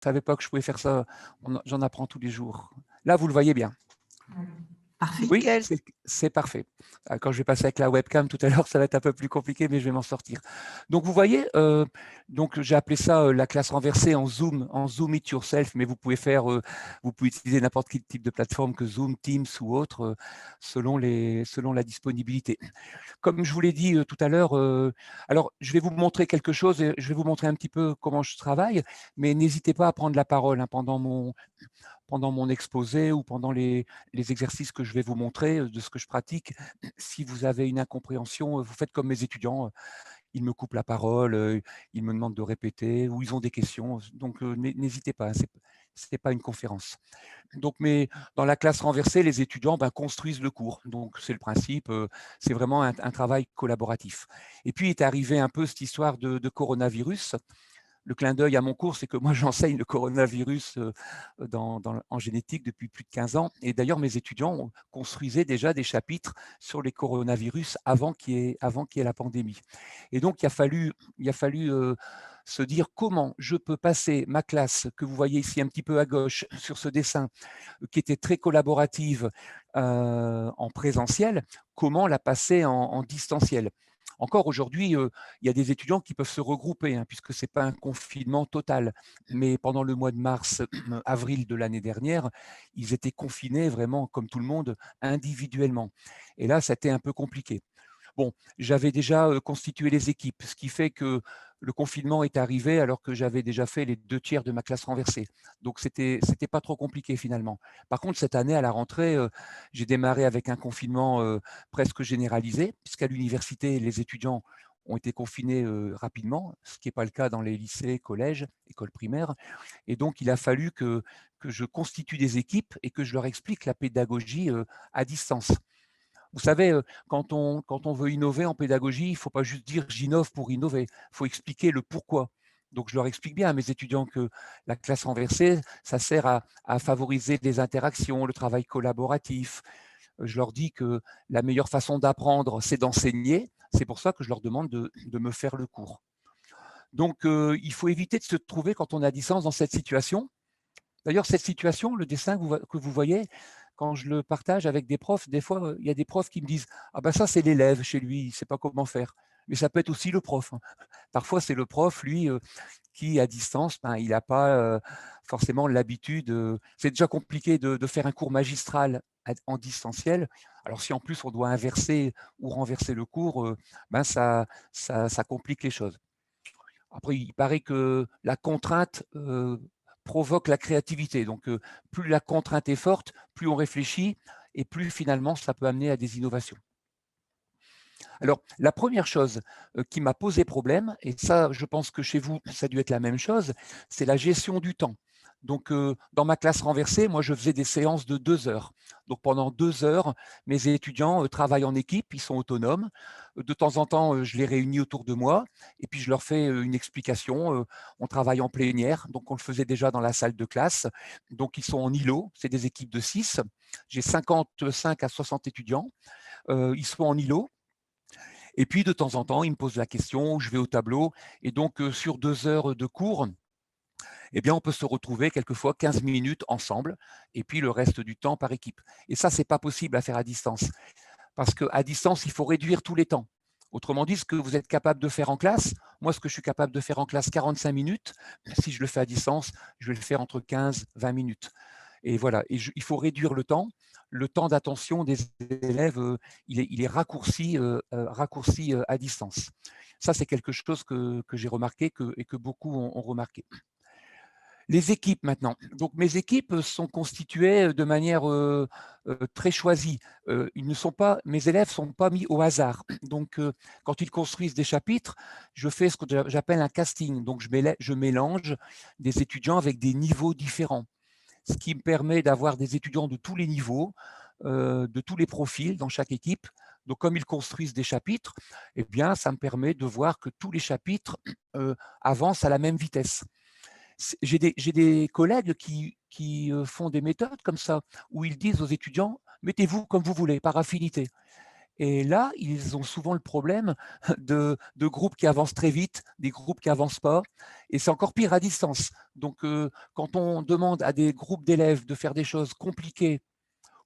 savais pas que je pouvais faire ça. J'en apprends tous les jours. Là, vous le voyez bien. Parfait. Oui, Nickel. c'est parfait. Quand je vais passer avec la webcam tout à l'heure, ça va être un peu plus compliqué, mais je vais m'en sortir. Donc, vous voyez, donc j'ai appelé ça la classe renversée en Zoom It Yourself, mais vous pouvez utiliser n'importe quel type de plateforme que Zoom, Teams ou autre, selon la disponibilité. Comme je vous l'ai dit tout à l'heure, alors je vais vous montrer quelque chose, et je vais vous montrer un petit peu comment je travaille, mais n'hésitez pas à prendre la parole pendant mon exposé ou pendant les exercices que je vais vous montrer de ce que je pratique. Si vous avez une incompréhension, vous faites comme mes étudiants, ils me coupent la parole, ils me demandent de répéter ou ils ont des questions. Donc, n'hésitez pas, ce n'est pas une conférence. Donc, mais dans la classe renversée, les étudiants construisent le cours. Donc, c'est le principe, c'est vraiment un travail collaboratif. Et puis, est arrivé un peu cette histoire de coronavirus. Le clin d'œil à mon cours, c'est que moi, j'enseigne le coronavirus en génétique depuis plus de 15 ans. Et d'ailleurs, mes étudiants construisaient déjà des chapitres sur les coronavirus avant qu'il y ait la pandémie. Et donc, il a fallu se dire comment je peux passer ma classe, que vous voyez ici un petit peu à gauche sur ce dessin, qui était très collaborative en présentiel, comment la passer en distanciel. Encore aujourd'hui, il y a des étudiants qui peuvent se regrouper, puisque ce n'est pas un confinement total. Mais pendant le mois de mars, avril de l'année dernière, ils étaient confinés vraiment, comme tout le monde, individuellement. Et là, ça a été un peu compliqué. Bon, j'avais déjà constitué les équipes, ce qui fait que le confinement est arrivé alors que j'avais déjà fait les 2/3 de ma classe renversée. Donc, c'était pas trop compliqué finalement. Par contre, cette année, à la rentrée, j'ai démarré avec un confinement presque généralisé, puisqu'à l'université, les étudiants ont été confinés rapidement, ce qui n'est pas le cas dans les lycées, collèges, écoles primaires. Et donc, il a fallu que je constitue des équipes et que je leur explique la pédagogie à distance. Vous savez, quand on veut innover en pédagogie, il ne faut pas juste dire j'innove pour innover, il faut expliquer le pourquoi. Donc, je leur explique bien à mes étudiants que la classe renversée, ça sert à favoriser les interactions, le travail collaboratif. Je leur dis que la meilleure façon d'apprendre, c'est d'enseigner. C'est pour ça que je leur demande de me faire le cours. Donc, il faut éviter de se trouver quand on est à distance dans cette situation. D'ailleurs, cette situation, le dessin que vous voyez, quand je le partage avec des profs, des fois, il y a des profs qui me disent « Ah ben ça, c'est l'élève chez lui, il ne sait pas comment faire ». Mais ça peut être aussi le prof. Parfois, c'est le prof, lui, qui, à distance, il n'a pas forcément l'habitude. C'est déjà compliqué de faire un cours magistral en distanciel. Alors, si en plus, on doit inverser ou renverser le cours, ça complique les choses. Après, il paraît que la contrainte provoque la créativité. Donc, plus la contrainte est forte, plus on réfléchit et plus finalement, ça peut amener à des innovations. Alors, la première chose qui m'a posé problème, et ça, je pense que chez vous, ça a dû être la même chose, c'est la gestion du temps. Donc, dans ma classe renversée, moi, je faisais des séances de 2 heures. Donc, pendant 2 heures, mes étudiants travaillent en équipe, ils sont autonomes. De temps en temps, je les réunis autour de moi et puis je leur fais une explication. On travaille en plénière, donc on le faisait déjà dans la salle de classe. Donc, ils sont en îlot, c'est des équipes de 6. J'ai 55 à 60 étudiants. Ils sont en îlot. Et puis, de temps en temps, ils me posent la question, je vais au tableau. Et donc, sur 2 heures de cours, eh bien, on peut se retrouver quelquefois 15 minutes ensemble, et puis le reste du temps par équipe. Et ça, ce n'est pas possible à faire à distance, parce qu'à distance, il faut réduire tous les temps. Autrement dit, ce que vous êtes capable de faire en classe, moi, ce que je suis capable de faire en classe 45 minutes, si je le fais à distance, je vais le faire entre 15 et 20 minutes. Et voilà, il faut réduire le temps. Le temps d'attention des élèves, il est raccourci à distance. Ça, c'est quelque chose que j'ai remarqué et que beaucoup ont remarqué. Les équipes maintenant. Donc mes équipes sont constituées de manière très choisie. Mes élèves ne sont pas mis au hasard. Donc quand ils construisent des chapitres, je fais ce que j'appelle un casting. Donc je mélange des étudiants avec des niveaux différents, ce qui me permet d'avoir des étudiants de tous les niveaux, de tous les profils dans chaque équipe. Donc, comme ils construisent des chapitres, eh bien, ça me permet de voir que tous les chapitres avancent à la même vitesse. J'ai des collègues qui font des méthodes comme ça, où ils disent aux étudiants « mettez-vous comme vous voulez, par affinité ». Et là, ils ont souvent le problème de groupes qui avancent très vite, des groupes qui n'avancent pas, et c'est encore pire à distance. Donc, quand on demande à des groupes d'élèves de faire des choses compliquées,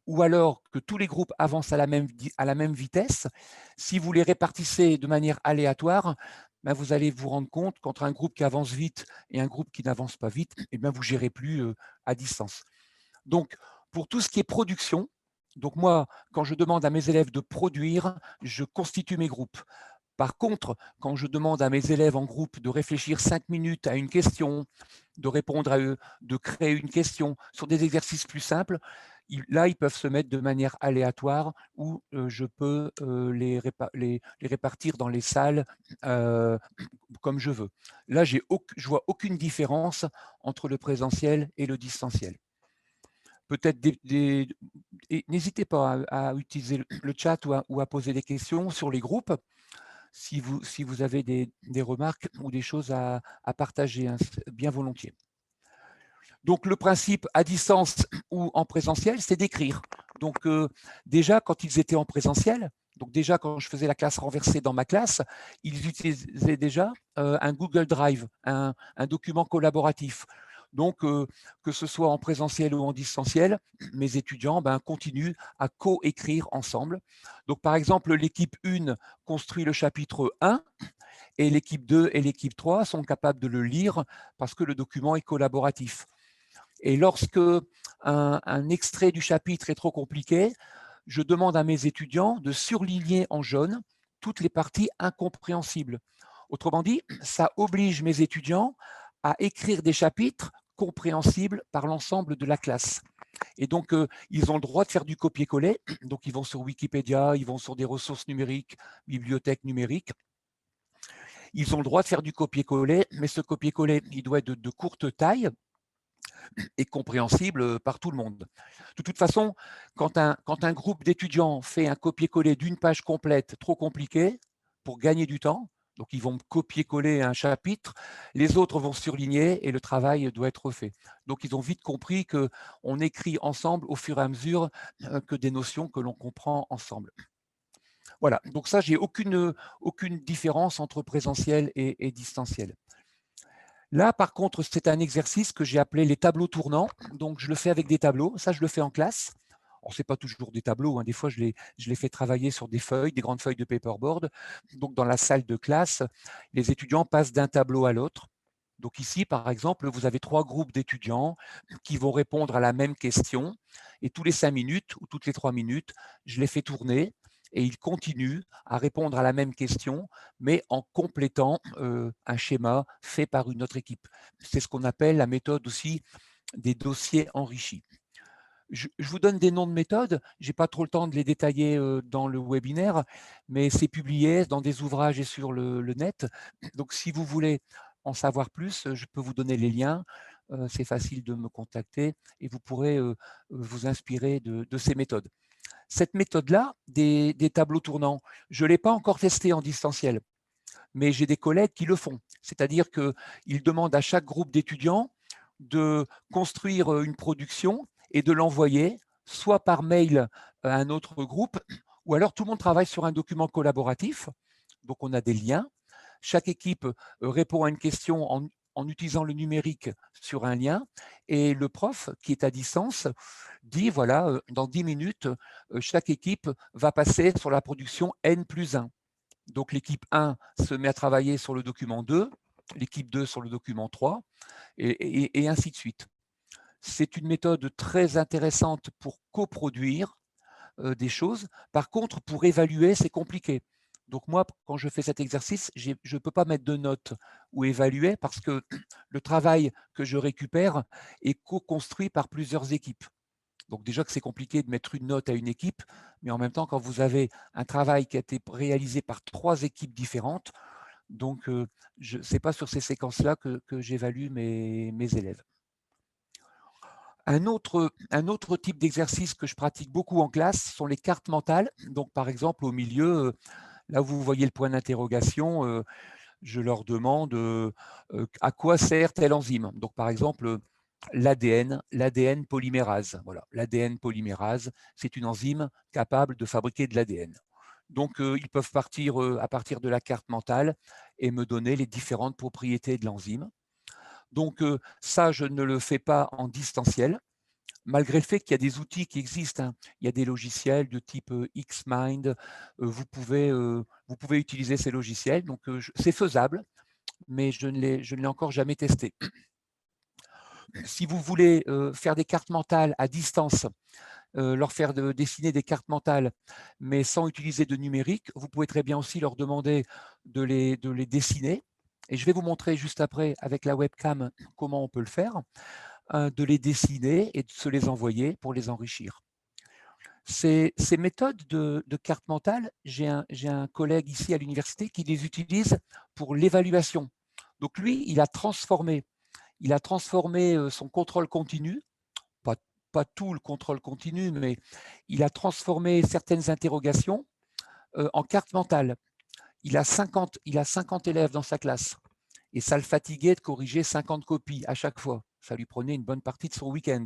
ou alors que tous les groupes avancent à la même vitesse, si vous les répartissez de manière aléatoire, ben vous allez vous rendre compte qu'entre un groupe qui avance vite et un groupe qui n'avance pas vite, eh bien vous ne gérez plus à distance. Donc, pour tout ce qui est production, donc moi, quand je demande à mes élèves de produire, je constitue mes groupes. Par contre, quand je demande à mes élèves en groupe de réfléchir 5 minutes à une question, de répondre à eux, de créer une question sur des exercices plus simples, là, ils peuvent se mettre de manière aléatoire ou je peux les répartir dans les salles euh, comme je veux. Là, je vois aucune différence entre le présentiel et le distanciel. Peut-être n'hésitez pas à utiliser le chat ou à poser des questions sur les groupes si vous avez des remarques ou des choses à partager, hein, bien volontiers. Donc, le principe à distance ou en présentiel, c'est d'écrire. Donc, déjà, quand ils étaient en présentiel, donc déjà, quand je faisais la classe renversée dans ma classe, ils utilisaient déjà un Google Drive, un document collaboratif. Donc, que ce soit en présentiel ou en distanciel, mes étudiants continuent à co-écrire ensemble. Donc, par exemple, l'équipe 1 construit le chapitre 1 et l'équipe 2 et l'équipe 3 sont capables de le lire parce que le document est collaboratif. Et lorsque un extrait du chapitre est trop compliqué, je demande à mes étudiants de surligner en jaune toutes les parties incompréhensibles. Autrement dit, ça oblige mes étudiants à écrire des chapitres compréhensibles par l'ensemble de la classe. Et donc, ils ont le droit de faire du copier-coller. Donc, ils vont sur Wikipédia, ils vont sur des ressources numériques, bibliothèques numériques. Ils ont le droit de faire du copier-coller, mais ce copier-coller, il doit être de courte taille et compréhensible par tout le monde. De toute façon, quand un groupe d'étudiants fait un copier-coller d'une page complète trop compliquée, pour gagner du temps, donc ils vont copier-coller un chapitre, les autres vont surligner et le travail doit être refait. Donc ils ont vite compris qu'on écrit ensemble au fur et à mesure que des notions que l'on comprend ensemble. Voilà, donc ça, j'ai aucune différence entre présentiel et distanciel. Là, par contre, c'est un exercice que j'ai appelé les tableaux tournants. Donc, je le fais avec des tableaux. Ça, je le fais en classe. Alors, ce n'est pas toujours des tableaux, hein. Des fois, je les fais travailler sur des feuilles, des grandes feuilles de paperboard. Donc, dans la salle de classe, les étudiants passent d'un tableau à l'autre. Donc ici, par exemple, vous avez 3 groupes d'étudiants qui vont répondre à la même question. Et tous les 5 minutes ou toutes les 3 minutes, je les fais tourner et ils continuent à répondre à la même question, mais en complétant un schéma fait par une autre équipe. C'est ce qu'on appelle la méthode aussi des dossiers enrichis. Je vous donne des noms de méthodes, je n'ai pas trop le temps de les détailler dans le webinaire, mais c'est publié dans des ouvrages et sur le net. Donc, si vous voulez en savoir plus, je peux vous donner les liens. C'est facile de me contacter et vous pourrez vous inspirer de ces méthodes. Cette méthode-là, des tableaux tournants, je ne l'ai pas encore testée en distanciel, mais j'ai des collègues qui le font. C'est-à-dire qu'ils demandent à chaque groupe d'étudiants de construire une production et de l'envoyer soit par mail à un autre groupe, ou alors tout le monde travaille sur un document collaboratif. Donc, on a des liens. Chaque équipe répond à une question en utilisant le numérique sur un lien. Et le prof, qui est à distance, dit, voilà, dans 10 minutes, chaque équipe va passer sur la production N+1. Donc, l'équipe 1 se met à travailler sur le document 2, l'équipe 2 sur le document 3, et ainsi de suite. C'est une méthode très intéressante pour coproduire des choses. Par contre, pour évaluer, c'est compliqué. Donc moi, quand je fais cet exercice, je ne peux pas mettre de notes ou évaluer parce que le travail que je récupère est co-construit par plusieurs équipes. Donc déjà que c'est compliqué de mettre une note à une équipe, mais en même temps, quand vous avez un travail qui a été réalisé par 3 équipes différentes, donc ce n'est pas sur ces séquences-là que j'évalue mes élèves. Un autre type d'exercice que je pratique beaucoup en classe sont les cartes mentales. Donc, par exemple, au milieu, là où vous voyez le point d'interrogation, je leur demande à quoi sert telle enzyme. Donc, par exemple, l'ADN polymérase. Voilà, l'ADN polymérase, c'est une enzyme capable de fabriquer de l'ADN. Donc, ils peuvent partir à partir de la carte mentale et me donner les différentes propriétés de l'enzyme. Donc, ça, je ne le fais pas en distanciel, malgré le fait qu'il y a des outils qui existent, hein. Il y a des logiciels de type Xmind, vous pouvez utiliser ces logiciels, donc c'est faisable, mais je ne l'ai encore jamais testé. Si vous voulez faire des cartes mentales à distance, leur faire dessiner des cartes mentales, mais sans utiliser de numérique, vous pouvez très bien aussi leur demander de les dessiner. Et je vais vous montrer juste après avec la webcam comment on peut le faire, de les dessiner et de se les envoyer pour les enrichir. Ces méthodes de cartes mentales, j'ai un collègue ici à l'université qui les utilise pour l'évaluation. Donc lui, il a transformé son contrôle continu, pas tout le contrôle continu, mais il a transformé certaines interrogations en cartes mentales. Il a 50 élèves dans sa classe et ça le fatiguait de corriger 50 copies à chaque fois. Ça lui prenait une bonne partie de son week-end.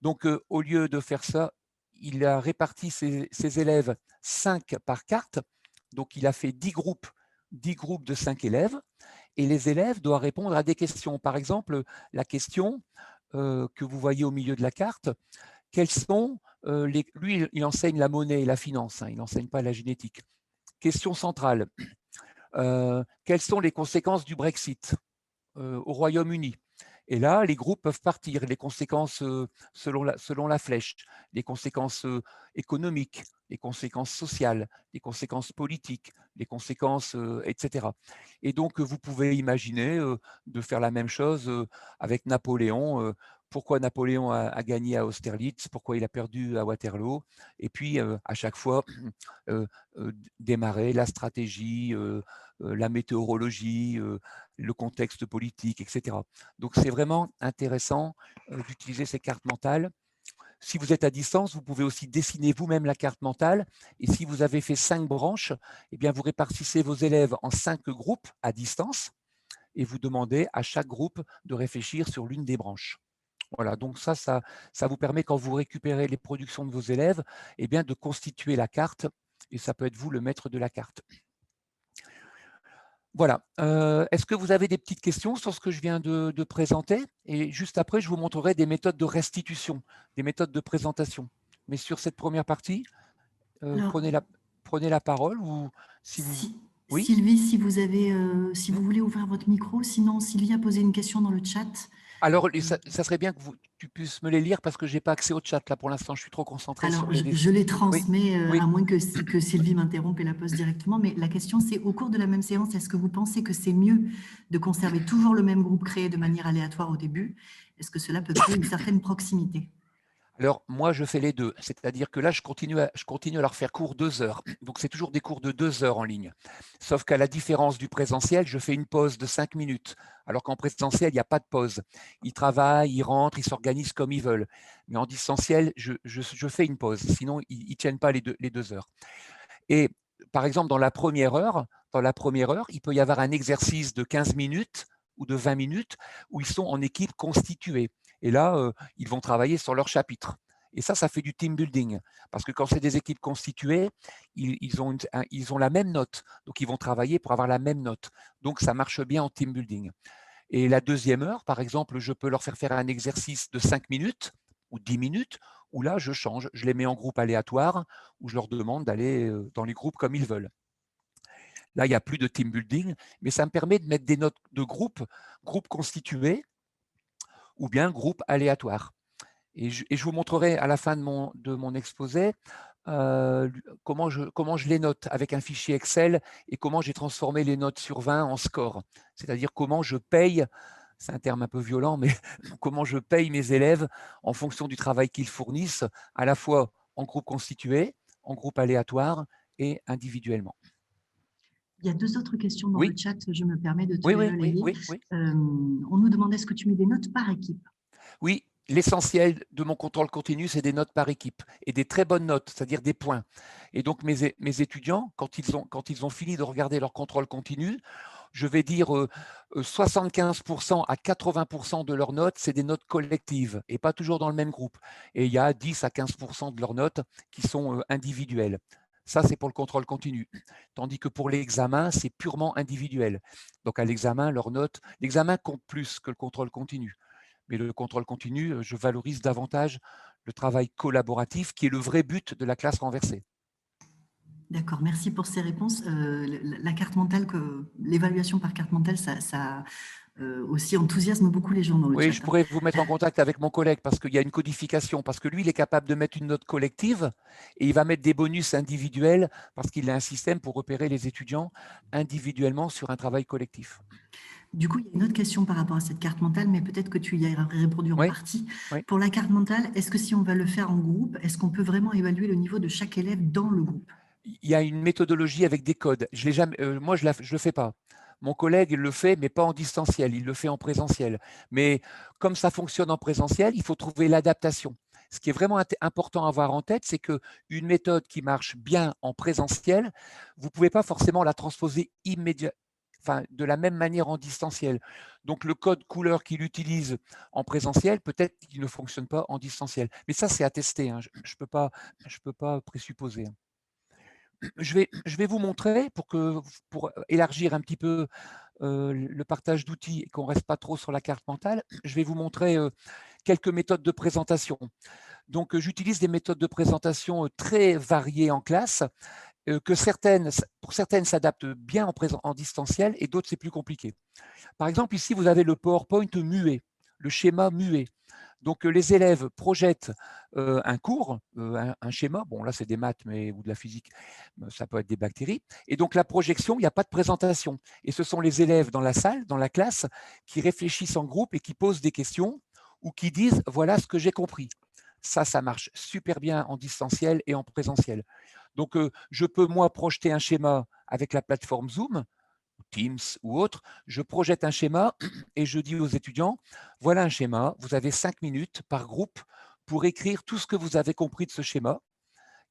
Donc, au lieu de faire ça, il a réparti ses élèves 5 par carte. Donc, il a fait 10 groupes de 5 élèves. Et les élèves doivent répondre à des questions. Par exemple, la question que vous voyez au milieu de la carte, quels sont lui, il enseigne la monnaie et la finance, hein, il n'enseigne pas la génétique. Question centrale, quelles sont les conséquences du Brexit au Royaume-Uni? Et là, les groupes peuvent partir, les conséquences selon la flèche, les conséquences économiques, les conséquences sociales, les conséquences politiques, les conséquences, etc. Et donc, vous pouvez imaginer de faire la même chose avec Napoléon. Pourquoi Napoléon a gagné à Austerlitz, pourquoi il a perdu à Waterloo, et puis à chaque fois démarrer la stratégie, la météorologie, le contexte politique, etc. Donc, c'est vraiment intéressant d'utiliser ces cartes mentales. Si vous êtes à distance, vous pouvez aussi dessiner vous-même la carte mentale. Et si vous avez fait 5 branches, eh bien, vous répartissez vos élèves en 5 groupes à distance et vous demandez à chaque groupe de réfléchir sur l'une des branches. Voilà, donc ça vous permet, quand vous récupérez les productions de vos élèves, eh bien, de constituer la carte, et ça peut être vous le maître de la carte. Voilà. Est-ce que vous avez des petites questions sur ce que je viens de présenter? Et juste après, je vous montrerai des méthodes de restitution, des méthodes de présentation. Mais sur cette première partie, Alors, prenez la parole, ou si vous… Oui? Sylvie, si vous avez, si Hmm. vous voulez ouvrir votre micro, sinon Sylvie a posé une question dans le chat. Alors, ça serait bien que tu puisses me les lire parce que je n'ai pas accès au chat là pour l'instant. Je suis trop concentré sur Alors, les… je les Oui, transmets, oui. à moins que Sylvie m'interrompe et la pose directement. Mais la question, c'est, au cours de la même séance, est-ce que vous pensez que c'est mieux de conserver toujours le même groupe créé de manière aléatoire au début? Est-ce que cela peut créer une certaine proximité? Alors, moi, je fais les deux. C'est-à-dire que là, je continue à leur faire cours 2 heures. Donc, c'est toujours des cours de 2 heures en ligne. Sauf qu'à la différence du présentiel, je fais une pause de 5 minutes. Alors qu'en présentiel, il n'y a pas de pause. Ils travaillent, ils rentrent, ils s'organisent comme ils veulent. Mais en distanciel, je fais une pause. Sinon, ils ne tiennent pas les 2 heures. Et par exemple, dans la première heure, il peut y avoir un exercice de 15 minutes ou de 20 minutes où ils sont en équipe constituée. Et là, ils vont travailler sur leur chapitre. Et ça fait du team building. Parce que quand c'est des équipes constituées, ils ont la même note. Donc, ils vont travailler pour avoir la même note. Donc, ça marche bien en team building. Et la deuxième heure, par exemple, je peux leur faire un exercice de 5 minutes ou 10 minutes, où là, je change. Je les mets en groupe aléatoire, où je leur demande d'aller dans les groupes comme ils veulent. Là, il n'y a plus de team building, mais ça me permet de mettre des notes de groupe constitués, ou bien groupe aléatoire. Et je vous montrerai à la fin de mon exposé comment je les note avec un fichier Excel et comment j'ai transformé les notes sur 20 en score. C'est-à-dire comment je paye, c'est un terme un peu violent, mais comment je paye mes élèves en fonction du travail qu'ils fournissent, à la fois en groupe constitué, en groupe aléatoire et individuellement. Il y a 2 autres questions dans le Oui, chat, je me permets de te oui, les oui, oui, relayer. oui, oui. On nous demandait, est-ce que tu mets des notes par équipe? Oui, l'essentiel de mon contrôle continu, c'est des notes par équipe et des très bonnes notes, c'est-à-dire des points. Et donc, mes étudiants, quand ils ont fini de regarder leur contrôle continu, je vais dire 75% à 80% de leurs notes, c'est des notes collectives et pas toujours dans le même groupe. Et il y a 10 à 15% de leurs notes qui sont individuelles. Ça, c'est pour le contrôle continu. Tandis que pour l'examen, c'est purement individuel. Donc à l'examen, leurs notes, l'examen compte plus que le contrôle continu. Mais le contrôle continu, je valorise davantage le travail collaboratif qui est le vrai but de la classe renversée. D'accord, merci pour ces réponses. La carte mentale, l'évaluation par carte mentale, ça aussi enthousiasme beaucoup les gens dans le Oui, chat. je pourrais vous mettre en contact avec mon collègue parce qu'il y a une codification, parce que lui, il est capable de mettre une note collective et il va mettre des bonus individuels parce qu'il a un système pour repérer les étudiants individuellement sur un travail collectif. Du coup, il y a une autre question par rapport à cette carte mentale, mais peut-être que tu y as répondu en Oui, partie. oui. Pour la carte mentale, est-ce que si on va le faire en groupe, est-ce qu'on peut vraiment évaluer le niveau de chaque élève dans le groupe? Il y a une méthodologie avec des codes. Je l'ai jamais, moi, je ne le fais pas. Mon collègue le fait, mais pas en distanciel, il le fait en présentiel. Mais comme ça fonctionne en présentiel, il faut trouver l'adaptation. Ce qui est vraiment important à avoir en tête, c'est qu'une méthode qui marche bien en présentiel, vous ne pouvez pas forcément la transposer enfin, de la même manière en distanciel. Donc le code couleur qu'il utilise en présentiel, peut-être qu'il ne fonctionne pas en distanciel. Mais ça, c'est à tester, hein. Je ne peux pas présupposer, hein. Je vais vous montrer pour élargir un petit peu le partage d'outils et qu'on ne reste pas trop sur la carte mentale, je vais vous montrer quelques méthodes de présentation. Donc, j'utilise des méthodes de présentation très variées en classe, que pour certaines s'adaptent bien en distanciel et d'autres c'est plus compliqué. Par exemple, ici, vous avez le PowerPoint muet, le schéma muet. Donc, les élèves projettent un cours, un schéma. Bon, là, c'est des maths ou de la physique, ça peut être des bactéries. Et donc, la projection, il n'y a pas de présentation. Et ce sont les élèves dans la salle, dans la classe, qui réfléchissent en groupe et qui posent des questions ou qui disent « voilà ce que j'ai compris ». Ça marche super bien en distanciel et en présentiel. Donc, je peux, moi, projeter un schéma avec la plateforme Zoom, Teams ou autre, je projette un schéma et je dis aux étudiants, voilà un schéma, vous avez 5 minutes par groupe pour écrire tout ce que vous avez compris de ce schéma.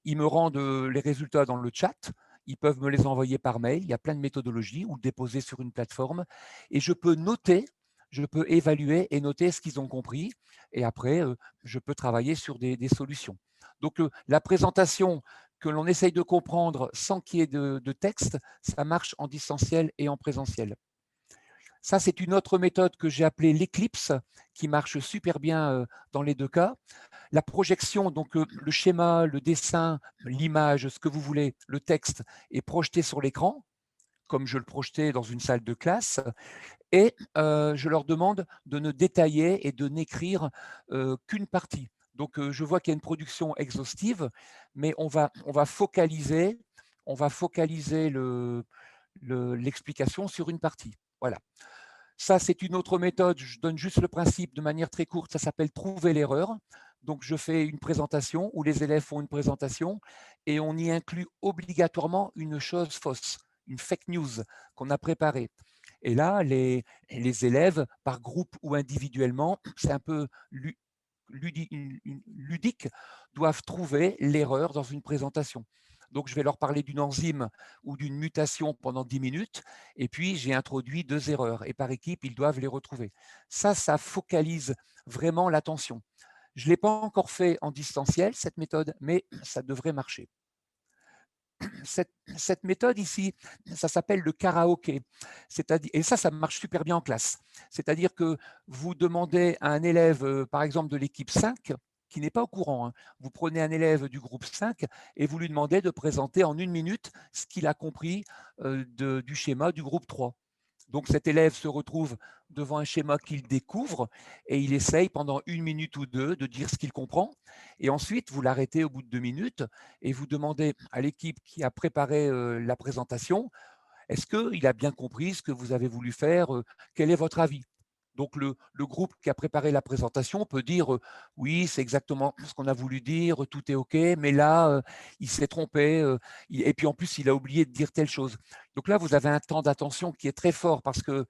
Ils me rendent les résultats dans le chat, ils peuvent me les envoyer par mail, il y a plein de méthodologies ou le déposer sur une plateforme et je peux noter, je peux évaluer et noter ce qu'ils ont compris et après, je peux travailler sur des solutions. Donc, la présentation que l'on essaye de comprendre sans qu'il y ait de texte, ça marche en distanciel et en présentiel. Ça, c'est une autre méthode que j'ai appelée l'éclipse, qui marche super bien dans les deux cas. La projection, donc le schéma, le dessin, l'image, ce que vous voulez, le texte est projeté sur l'écran, comme je le projetais dans une salle de classe, et je leur demande de ne détailler et de n'écrire qu'une partie. Donc, je vois qu'il y a une production exhaustive, mais on va focaliser l'explication sur une partie. Voilà. Ça, c'est une autre méthode. Je donne juste le principe de manière très courte. Ça s'appelle trouver l'erreur. Donc, je fais une présentation où les élèves font une présentation et on y inclut obligatoirement une chose fausse, une fake news qu'on a préparée. Et là, les élèves, par groupe ou individuellement, c'est un peu ludique, doivent trouver l'erreur dans une présentation. Donc, je vais leur parler d'une enzyme ou d'une mutation pendant 10 minutes, et puis j'ai introduit 2 erreurs, et par équipe, ils doivent les retrouver. Ça focalise vraiment l'attention. Je ne l'ai pas encore fait en distanciel, cette méthode, mais ça devrait marcher. Cette méthode ici, ça s'appelle le karaoké. Et ça marche super bien en classe. C'est-à-dire que vous demandez à un élève, par exemple de l'équipe 5, qui n'est pas au courant, hein, vous prenez un élève du groupe 5 et vous lui demandez de présenter en 1 minute ce qu'il a compris du schéma du groupe 3. Donc cet élève se retrouve devant un schéma qu'il découvre et il essaye pendant 1 minute ou 2 de dire ce qu'il comprend. Et ensuite, vous l'arrêtez au bout de 2 minutes et vous demandez à l'équipe qui a préparé la présentation, est-ce qu'il a bien compris ce que vous avez voulu faire? Quel est votre avis? Donc, le groupe qui a préparé la présentation peut dire oui, c'est exactement ce qu'on a voulu dire, tout est OK, mais là, il s'est trompé, et puis en plus, il a oublié de dire telle chose. Donc là, vous avez un temps d'attention qui est très fort parce que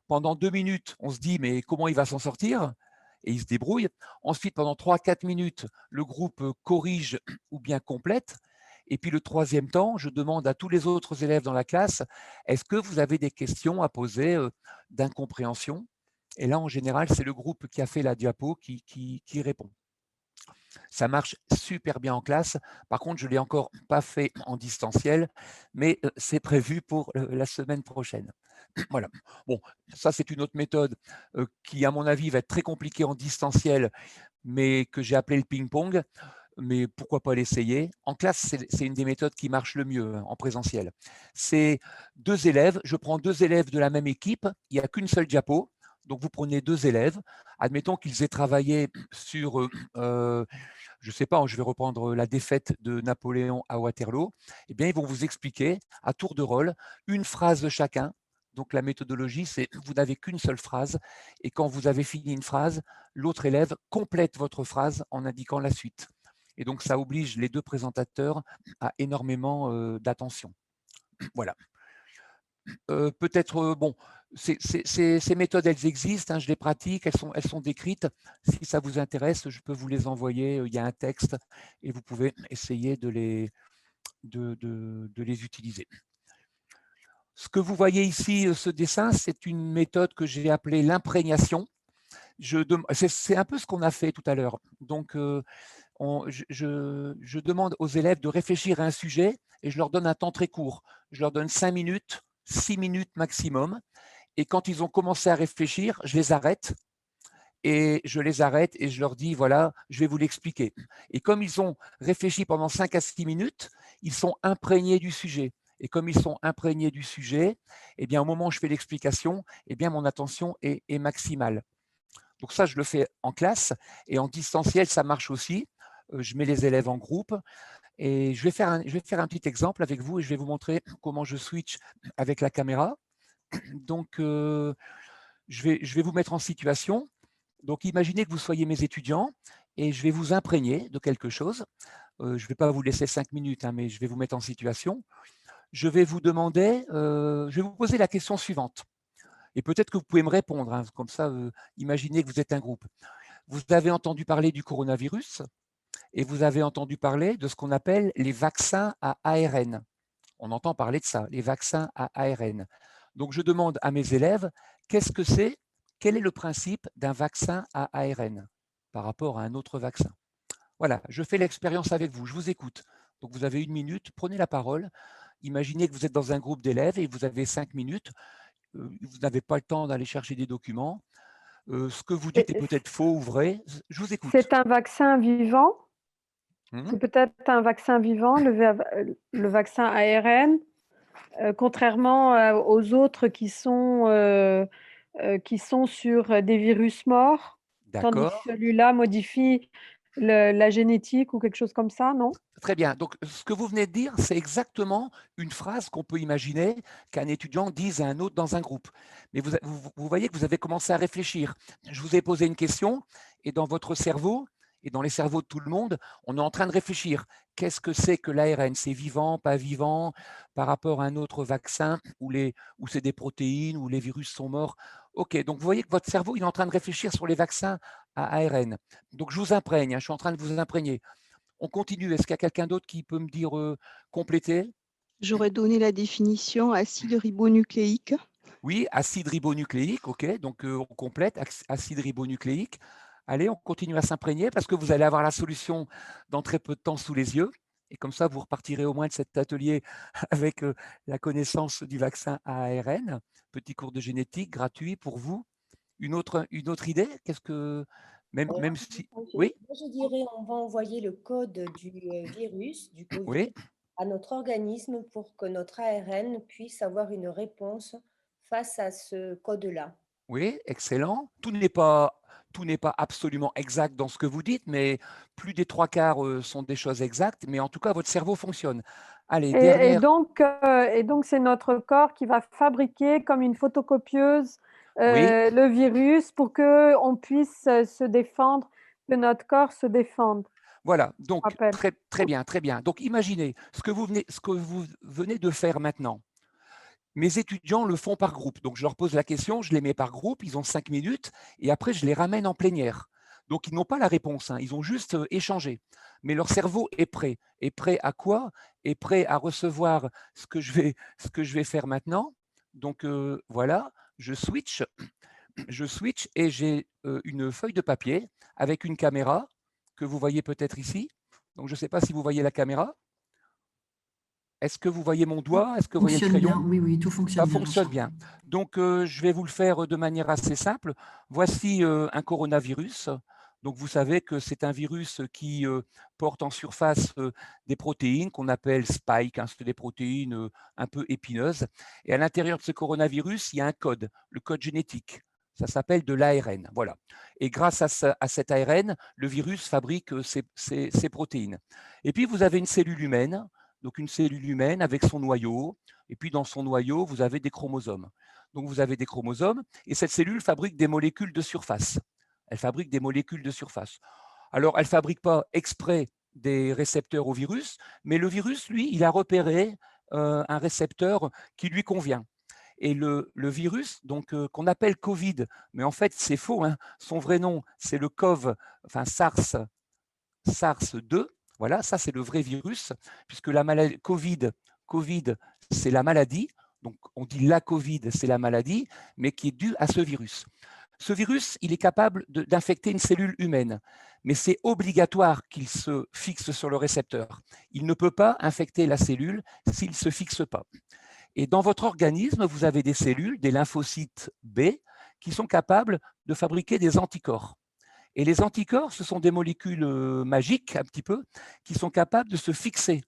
pendant 2 minutes, on se dit mais comment il va s'en sortir? Et il se débrouille. Ensuite, pendant 3-4 minutes, le groupe corrige ou bien complète. Et puis le troisième temps, je demande à tous les autres élèves dans la classe, est-ce que vous avez des questions à poser d'incompréhension? Et là, en général, c'est le groupe qui a fait la diapo qui répond. Ça marche super bien en classe. Par contre, je ne l'ai encore pas fait en distanciel, mais c'est prévu pour la semaine prochaine. Voilà. Bon, ça, c'est une autre méthode qui, à mon avis, va être très compliquée en distanciel, mais que j'ai appelé le ping-pong. Mais pourquoi pas l'essayer? En classe, c'est une des méthodes qui marche le mieux en présentiel. C'est 2 élèves, je prends 2 élèves de la même équipe, il n'y a qu'une seule diapo, donc vous prenez 2 élèves, admettons qu'ils aient travaillé sur, je ne sais pas, je vais reprendre la défaite de Napoléon à Waterloo, eh bien, ils vont vous expliquer à tour de rôle une phrase de chacun. Donc la méthodologie, c'est vous n'avez qu'une seule phrase, et quand vous avez fini une phrase, l'autre élève complète votre phrase en indiquant la suite. Et donc, ça oblige les 2 présentateurs à énormément d'attention. Voilà. Peut-être, bon, ces méthodes, elles existent, hein, je les pratique, elles sont décrites. Si ça vous intéresse, je peux vous les envoyer. Il y a un texte et vous pouvez essayer de les utiliser. Ce que vous voyez ici, ce dessin, c'est une méthode que j'ai appelée l'imprégnation. C'est un peu ce qu'on a fait tout à l'heure. Donc, je demande aux élèves de réfléchir à un sujet et je leur donne un temps très court. Je leur donne 5 minutes, 6 minutes maximum. Et quand ils ont commencé à réfléchir, je les arrête et je leur dis, voilà, je vais vous l'expliquer. Et comme ils ont réfléchi pendant 5 à 6 minutes, ils sont imprégnés du sujet. Et comme ils sont imprégnés du sujet, eh bien, au moment où je fais l'explication, eh bien, mon attention est maximale. Donc ça, je le fais en classe et en distanciel, ça marche aussi. Je mets les élèves en groupe et je vais faire un petit exemple avec vous et je vais vous montrer comment je switch avec la caméra. Donc, je vais vous mettre en situation. Donc, imaginez que vous soyez mes étudiants et je vais vous imprégner de quelque chose. Je ne vais pas vous laisser 5 minutes, hein, mais je vais vous mettre en situation. Je vais vous demander, je vais vous poser la question suivante. Et peut-être que vous pouvez me répondre, hein, comme ça, imaginez que vous êtes un groupe. Vous avez entendu parler du coronavirus et vous avez entendu parler de ce qu'on appelle les vaccins à ARN. On entend parler de ça, les vaccins à ARN. Donc, je demande à mes élèves, qu'est-ce que c'est? Quel est le principe d'un vaccin à ARN par rapport à un autre vaccin? Voilà, je fais l'expérience avec vous, je vous écoute. Donc, vous avez 1 minute, prenez la parole. Imaginez que vous êtes dans un groupe d'élèves et vous avez 5 minutes. Vous n'avez pas le temps d'aller chercher des documents. Ce que vous dites est peut-être faux ou vrai. Je vous écoute. C'est un vaccin vivant? Mmh. C'est peut-être un vaccin vivant, le vaccin ARN, contrairement aux autres qui sont sur des virus morts, tandis que D'accord. celui-là modifie la génétique ou quelque chose comme ça, non? Très bien. Donc, ce que vous venez de dire, c'est exactement une phrase qu'on peut imaginer qu'un étudiant dise à un autre dans un groupe. Mais vous voyez que vous avez commencé à réfléchir. Je vous ai posé une question et dans votre cerveau et dans les cerveaux de tout le monde, on est en train de réfléchir. Qu'est-ce que c'est que l'ARN? C'est vivant, pas vivant, par rapport à un autre vaccin où c'est des protéines, où les virus sont morts? Ok, donc vous voyez que votre cerveau il est en train de réfléchir sur les vaccins à ARN. Donc je vous imprègne, hein, je suis en train de vous imprégner. On continue. Est-ce qu'il y a quelqu'un d'autre qui peut me dire, compléter? J'aurais donné la définition acide ribonucléique. Oui, acide ribonucléique, OK, donc on complète, acide ribonucléique. Allez, on continue à s'imprégner parce que vous allez avoir la solution dans très peu de temps sous les yeux et comme ça, vous repartirez au moins de cet atelier avec, la connaissance du vaccin à ARN. Petit cours de génétique gratuit pour vous. Une autre idée? Qu'est-ce que même si oui? Moi, je dirais, on va envoyer le code du virus, du Oui? Covid, à notre organisme pour que notre ARN puisse avoir une réponse face à ce code-là. Oui, excellent. Tout n'est pas absolument exact dans ce que vous dites, mais plus des 3/4 sont des choses exactes, mais en tout cas, votre cerveau fonctionne. Allez, Et dernière. donc, c'est notre corps qui va fabriquer comme une photocopieuse Oui, le virus pour qu'on puisse se défendre, que notre corps se défende, voilà. je Donc, rappelle. très, très bien, très bien. Donc, imaginez ce que vous venez de faire maintenant. Mes étudiants le font par groupe. Donc, je leur pose la question, je les mets par groupe, ils ont 5 minutes, et après, je les ramène en plénière. Donc, ils n'ont pas la réponse, hein, ils ont juste échangé. Mais leur cerveau est prêt. Est prêt à quoi? Est prêt à recevoir ce que je vais faire maintenant. Donc, voilà, je switch et j'ai une feuille de papier avec une caméra que vous voyez peut-être ici. Donc, je ne sais pas si vous voyez la caméra. Est-ce que vous voyez mon doigt? Est-ce que vous voyez le Fonctionne crayon? bien, oui, oui, tout fonctionne Ça bien. fonctionne Jean-Charles. bien. Donc, je vais vous le faire de manière assez simple. Voici un coronavirus. Donc, vous savez que c'est un virus qui porte en surface des protéines qu'on appelle spike, hein, c'est des protéines un peu épineuses. Et à l'intérieur de ce coronavirus, il y a un code, le code génétique. Ça s'appelle de l'ARN. Voilà. Et grâce à cet ARN, le virus fabrique ces protéines. Et puis, vous avez une cellule humaine. Donc, une cellule humaine avec son noyau. Et puis, dans son noyau, vous avez des chromosomes. Donc, vous avez des chromosomes. Et cette cellule fabrique des molécules de surface. Elle fabrique des molécules de surface. Alors, elle ne fabrique pas exprès des récepteurs au virus, mais le virus, lui, il a repéré un récepteur qui lui convient. Et le virus, donc qu'on appelle Covid, mais en fait, c'est faux. Hein. Son vrai nom, c'est le CoV, enfin SARS-2. Voilà, ça, c'est le vrai virus, puisque la maladie Covid, c'est la maladie. Donc, on dit la Covid, c'est la maladie, mais qui est due à ce virus. Ce virus, il est capable d'infecter une cellule humaine, mais c'est obligatoire qu'il se fixe sur le récepteur. Il ne peut pas infecter la cellule s'il ne se fixe pas. Et dans votre organisme, vous avez des cellules, des lymphocytes B, qui sont capables de fabriquer des anticorps. Et les anticorps, ce sont des molécules magiques, un petit peu, qui sont capables de se fixer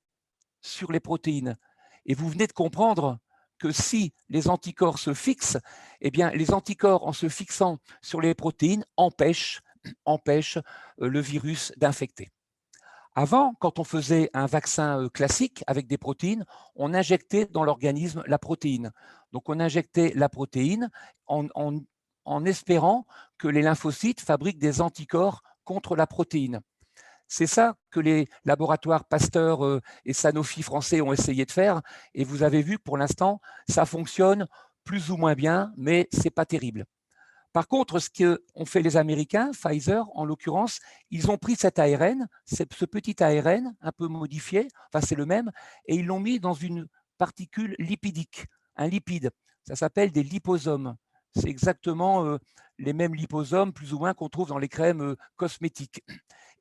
sur les protéines. Et vous venez de comprendre que si les anticorps se fixent, eh bien, les anticorps, en se fixant sur les protéines, empêchent le virus d'infecter. Avant, quand on faisait un vaccin classique avec des protéines, on injectait dans l'organisme la protéine. Donc, on injectait la protéine en espérant que les lymphocytes fabriquent des anticorps contre la protéine. C'est ça que les laboratoires Pasteur et Sanofi français ont essayé de faire. Et vous avez vu que pour l'instant, ça fonctionne plus ou moins bien, mais ce n'est pas terrible. Par contre, ce qu'ont fait les Américains, Pfizer en l'occurrence, ils ont pris cet ARN, ce petit ARN un peu modifié, enfin c'est le même, et ils l'ont mis dans une particule lipidique, un lipide. Ça s'appelle des liposomes. C'est exactement les mêmes liposomes, plus ou moins, qu'on trouve dans les crèmes cosmétiques.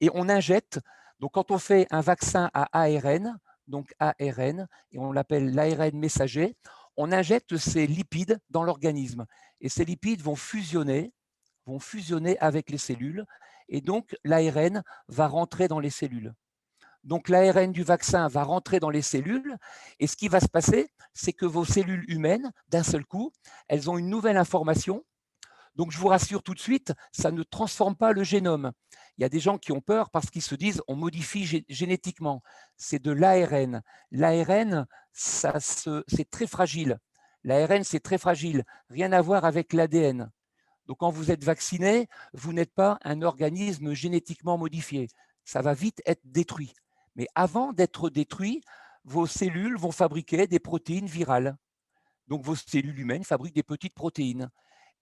Et on injecte, donc quand on fait un vaccin à ARN, donc ARN, et on l'appelle l'ARN messager, on injecte ces lipides dans l'organisme. Et ces lipides vont fusionner avec les cellules, et donc l'ARN va rentrer dans les cellules. Donc l'ARN du vaccin va rentrer dans les cellules, et ce qui va se passer, c'est que vos cellules humaines, d'un seul coup, elles ont une nouvelle information. Donc, je vous rassure tout de suite, ça ne transforme pas le génome. Il y a des gens qui ont peur parce qu'ils se disent on modifie génétiquement. C'est de l'ARN. L'ARN, c'est très fragile. L'ARN, c'est très fragile. Rien à voir avec l'ADN. Donc, quand vous êtes vacciné, vous n'êtes pas un organisme génétiquement modifié. Ça va vite être détruit. Mais avant d'être détruit, vos cellules vont fabriquer des protéines virales. Donc, vos cellules humaines fabriquent des petites protéines.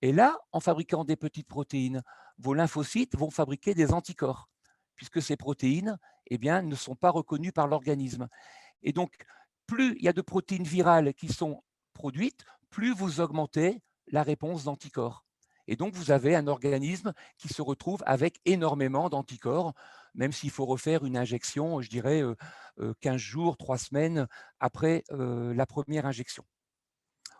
Et là, en fabriquant des petites protéines, vos lymphocytes vont fabriquer des anticorps, puisque ces protéines ne sont pas reconnues par l'organisme. Et donc, plus il y a de protéines virales qui sont produites, plus vous augmentez la réponse d'anticorps. Et donc, vous avez un organisme qui se retrouve avec énormément d'anticorps, même s'il faut refaire une injection, je dirais, 15 jours, 3 semaines après la première injection.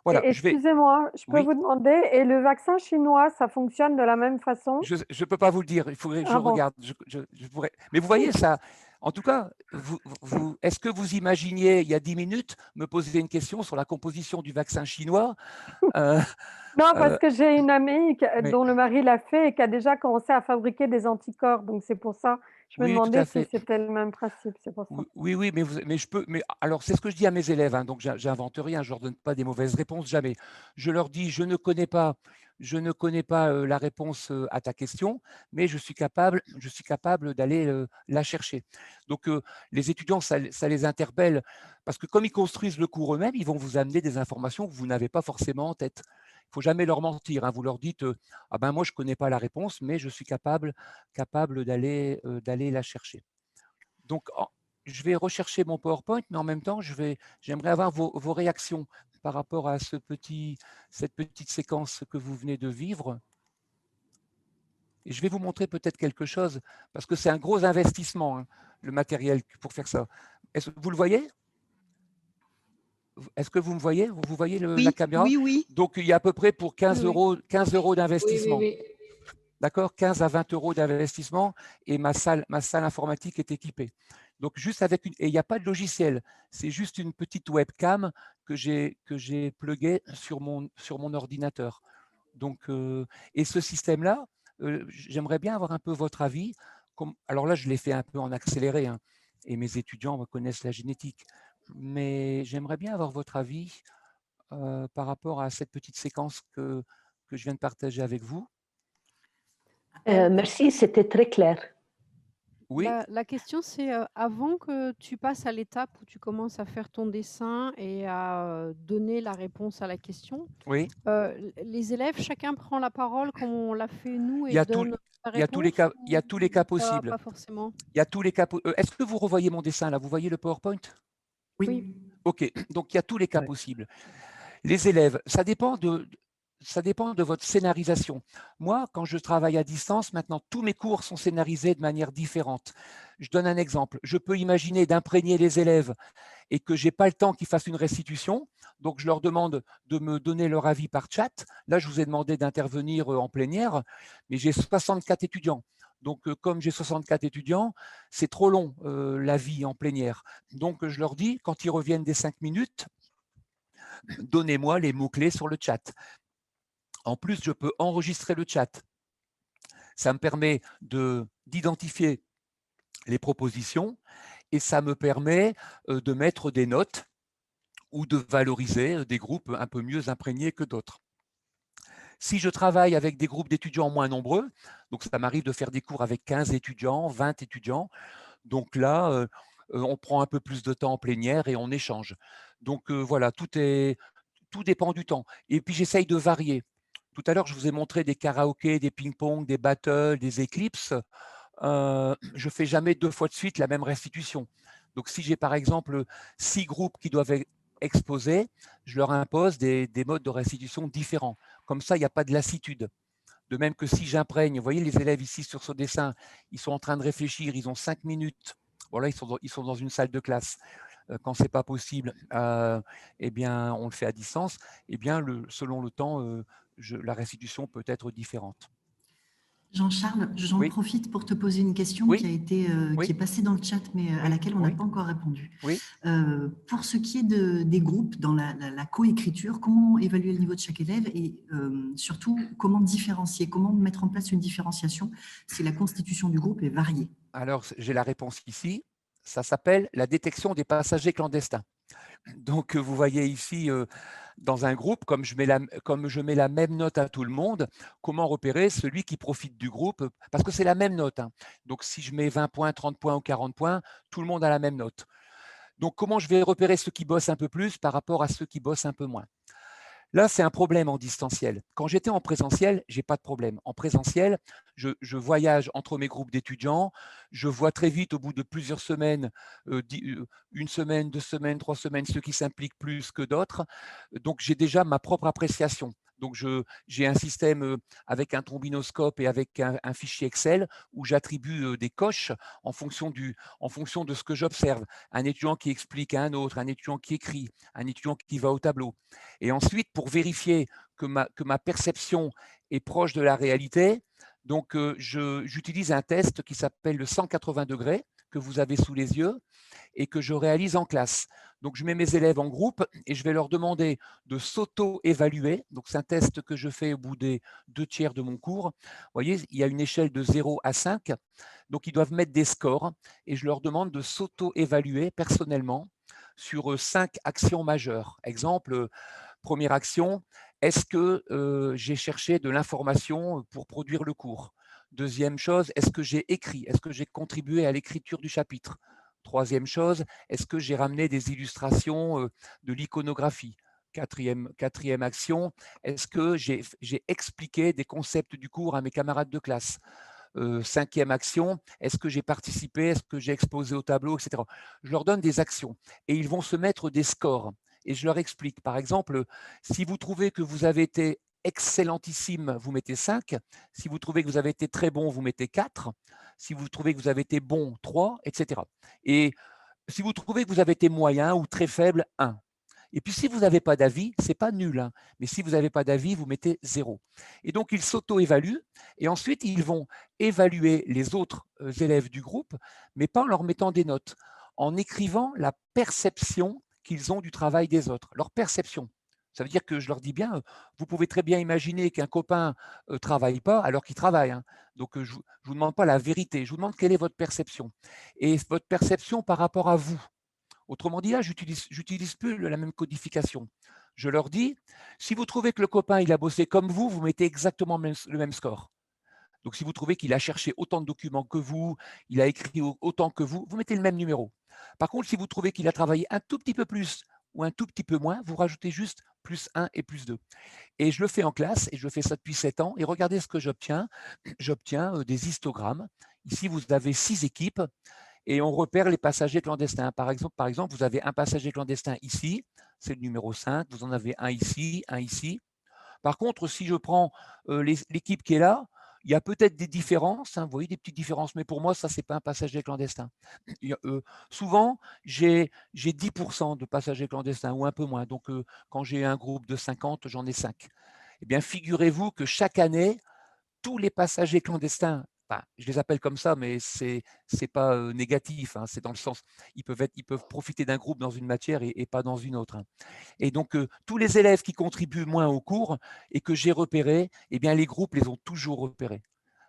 Voilà, Excusez-moi, je peux Oui. vous demander, et le vaccin chinois, ça fonctionne de la même façon? Je ne peux pas vous le dire, il faudrait que je Ah bon. regarde. Je pourrais... Mais vous voyez ça, en tout cas, est-ce que vous imaginiez, il y a 10 minutes, me poser une question sur la composition du vaccin chinois Non, parce que j'ai une amie mais, dont le mari l'a fait et qui a déjà commencé à fabriquer des anticorps. Donc, c'est pour ça. Je me Oui, tout demandais à si fait. c'était le même principe. C'est pour ça. Oui, mais je peux. Mais alors, c'est ce que je dis à mes élèves. Hein, donc, j'invente rien. Je leur donne pas des mauvaises réponses jamais. Je leur dis, je ne connais pas la réponse à ta question, mais je suis capable d'aller la chercher. Donc, les étudiants, ça les interpelle parce que comme ils construisent le cours eux-mêmes, ils vont vous amener des informations que vous n'avez pas forcément en tête. Il faut jamais leur mentir. Hein. Vous leur dites, ah ben moi je connais pas la réponse, mais je suis capable d'aller la chercher. Donc, je vais rechercher mon PowerPoint, mais en même temps, j'aimerais avoir vos réactions par rapport à cette petite séquence que vous venez de vivre. Et je vais vous montrer peut-être quelque chose, parce que c'est un gros investissement, hein, le matériel pour faire ça. Vous le voyez? Est-ce que vous me voyez? Vous voyez la Oui, caméra? oui, oui. Donc, il y a à peu près pour 15 Oui, euros, 15 euros oui, d'investissement. oui. D'accord? 15 à 20 euros d'investissement et ma salle informatique est équipée. Donc, juste avec et il n'y a pas de logiciel. C'est juste une petite webcam que j'ai pluguée sur mon ordinateur. Donc, et ce système-là, j'aimerais bien avoir un peu votre avis. Alors là, je l'ai fait un peu en accéléré, hein, et mes étudiants connaissent la génétique. Mais j'aimerais bien avoir votre avis par rapport à cette petite séquence que je viens de partager avec vous. Merci, c'était très clair. Oui, La question, c'est avant que tu passes à l'étape où tu commences à faire ton dessin et à donner la réponse à la question, oui. les élèves, chacun prend la parole comme on l'a fait nous Il et y a, tout- donne sa il y a tous les réponse cas, il y a tous les cas ou possibles. pas forcément? Il y a tous les cas. Est-ce que vous revoyez mon dessin là? Vous voyez le PowerPoint? Oui. Ok, donc il y a tous les cas Ouais. possibles. Les élèves, ça dépend de votre scénarisation. Moi, quand je travaille à distance, maintenant, tous mes cours sont scénarisés de manière différente. Je donne un exemple. Je peux imaginer d'imprégner les élèves et que je n'ai pas le temps qu'ils fassent une restitution. Donc, je leur demande de me donner leur avis par chat. Là, je vous ai demandé d'intervenir en plénière, mais j'ai 64 étudiants. Donc, comme j'ai 64 étudiants, c'est trop long, l'avis en plénière. Donc, je leur dis, quand ils reviennent des 5 minutes, donnez-moi les mots-clés sur le chat. En plus, je peux enregistrer le chat. Ça me permet d'identifier les propositions et ça me permet de mettre des notes ou de valoriser des groupes un peu mieux imprégnés que d'autres. Si je travaille avec des groupes d'étudiants moins nombreux, donc ça m'arrive de faire des cours avec 15 étudiants, 20 étudiants, donc là, on prend un peu plus de temps en plénière et on échange. Donc voilà, tout dépend du temps. Et puis j'essaye de varier. Tout à l'heure, je vous ai montré des karaokés, des ping-pong, des battles, des éclipses. Je ne fais jamais 2 fois de suite la même restitution. Donc, si j'ai par exemple 6 groupes qui doivent exposer, je leur impose des modes de restitution différents. Comme ça, il n'y a pas de lassitude. De même que si j'imprègne, vous voyez les élèves ici sur ce dessin, ils sont en train de réfléchir, ils ont 5 minutes. Voilà, ils sont dans une salle de classe. Quand ce n'est pas possible, eh bien, on le fait à distance. Eh bien, selon le temps, la restitution peut être différente. Jean-Charles, j'en Oui, profite pour te poser une question oui, qui oui, est passée dans le chat, mais à oui, laquelle on n'a oui, pas encore répondu. oui. Pour ce qui est des groupes dans la coécriture, comment évaluer le niveau de chaque élève et surtout comment différencier, comment mettre en place une différenciation si la constitution du groupe est variée? Alors, j'ai la réponse ici. Ça s'appelle la détection des passagers clandestins. Donc, vous voyez ici, dans un groupe, comme je mets la même note à tout le monde, comment repérer celui qui profite du groupe? Parce que c'est la même note, hein. Donc, si je mets 20 points, 30 points ou 40 points, tout le monde a la même note. Donc, comment je vais repérer ceux qui bossent un peu plus par rapport à ceux qui bossent un peu moins? Là, c'est un problème en distanciel. Quand j'étais en présentiel, je n'ai pas de problème. En présentiel, je voyage entre mes groupes d'étudiants, je vois très vite, au bout de plusieurs semaines, une semaine, 2 semaines, 3 semaines, ceux qui s'impliquent plus que d'autres. Donc, j'ai déjà ma propre appréciation. Donc, j'ai un système avec un trombinoscope et avec un fichier Excel où j'attribue des coches en fonction de ce que j'observe. Un étudiant qui explique à un autre, un étudiant qui écrit, un étudiant qui va au tableau. Et ensuite, pour vérifier que ma perception est proche de la réalité, donc j'utilise un test qui s'appelle le 180 degrés que vous avez sous les yeux et que je réalise en classe. Donc, je mets mes élèves en groupe et je vais leur demander de s'auto-évaluer. Donc, c'est un test que je fais au bout des 2/3 de mon cours. Vous voyez, il y a une échelle de 0 à 5. Donc, ils doivent mettre des scores et je leur demande de s'auto-évaluer personnellement sur 5 actions majeures. Exemple, première action, est-ce que j'ai cherché de l'information pour produire le cours? Deuxième chose, est-ce que j'ai écrit? Est-ce que j'ai contribué à l'écriture du chapitre? Troisième chose, est-ce que j'ai ramené des illustrations de l'iconographie? Quatrième action, est-ce que j'ai expliqué des concepts du cours à mes camarades de classe? Cinquième action, est-ce que j'ai participé? Est-ce que j'ai exposé au tableau, etc. Je leur donne des actions et ils vont se mettre des scores. Et je leur explique, par exemple, si vous trouvez que vous avez été excellentissime, vous mettez 5. Si vous trouvez que vous avez été très bon, vous mettez 4. Si vous trouvez que vous avez été bon, 3, etc. Et si vous trouvez que vous avez été moyen ou très faible, 1. Et puis, si vous n'avez pas d'avis, ce n'est pas nul, hein, mais si vous n'avez pas d'avis, vous mettez 0. Et donc, ils s'auto-évaluent et ensuite, ils vont évaluer les autres élèves du groupe, mais pas en leur mettant des notes, en écrivant la perception qu'ils ont du travail des autres, leur perception. Ça veut dire que je leur dis bien, vous pouvez très bien imaginer qu'un copain ne travaille pas alors qu'il travaille. Hein. Donc, je ne vous demande pas la vérité, je vous demande quelle est votre perception. Et votre perception par rapport à vous. Autrement dit, là, j'utilise plus la même codification. Je leur dis, si vous trouvez que le copain il a bossé comme vous mettez exactement le même score. Donc, si vous trouvez qu'il a cherché autant de documents que vous, il a écrit autant que vous mettez le même numéro. Par contre, si vous trouvez qu'il a travaillé un tout petit peu plus ou un tout petit peu moins, vous rajoutez juste plus 1 et plus 2. Et je le fais en classe, et je fais ça depuis 7 ans. Et regardez ce que j'obtiens. J'obtiens des histogrammes. Ici, vous avez 6 équipes. Et on repère les passagers clandestins. Par exemple, vous avez un passager clandestin ici, c'est le numéro 5, vous en avez un ici, un ici. Par contre, si je prends l'équipe qui est là, il y a peut-être des différences, hein, vous voyez des petites différences, mais pour moi, ça, ce n'est pas un passager clandestin. Souvent, j'ai 10% de passagers clandestins ou un peu moins. Donc, quand j'ai un groupe de 50, j'en ai 5. Eh bien, figurez-vous que chaque année, tous les passagers clandestins, enfin, je les appelle comme ça, mais ce n'est pas négatif, hein, c'est dans le sens, ils peuvent profiter d'un groupe dans une matière et pas dans une autre. Hein. Et donc, tous les élèves qui contribuent moins au cours et que j'ai repérés, eh bien, les groupes les ont toujours repérés.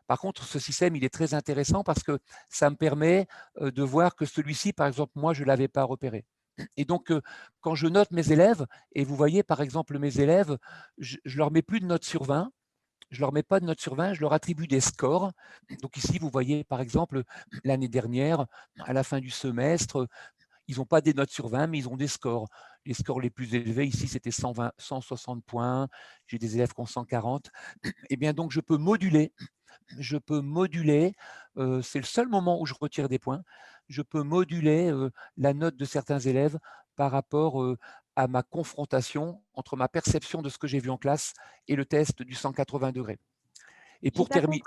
Par contre, ce système, il est très intéressant parce que ça me permet de voir que celui-ci, par exemple, moi, je ne l'avais pas repéré. Et donc, quand je note mes élèves, et vous voyez, par exemple, mes élèves, je ne leur mets plus de notes sur 20, je ne leur mets pas de notes sur 20, je leur attribue des scores. Donc ici, vous voyez, par exemple, l'année dernière, à la fin du semestre, ils n'ont pas des notes sur 20, mais ils ont des scores. Les scores les plus élevés, ici, c'était 120, 160 points. J'ai des élèves qui ont 140. Et bien donc, je peux moduler. C'est le seul moment où je retire des points. Je peux moduler la note de certains élèves par rapport à ma confrontation entre ma perception de ce que j'ai vu en classe et le test du 180 degrés. Et pour terminer,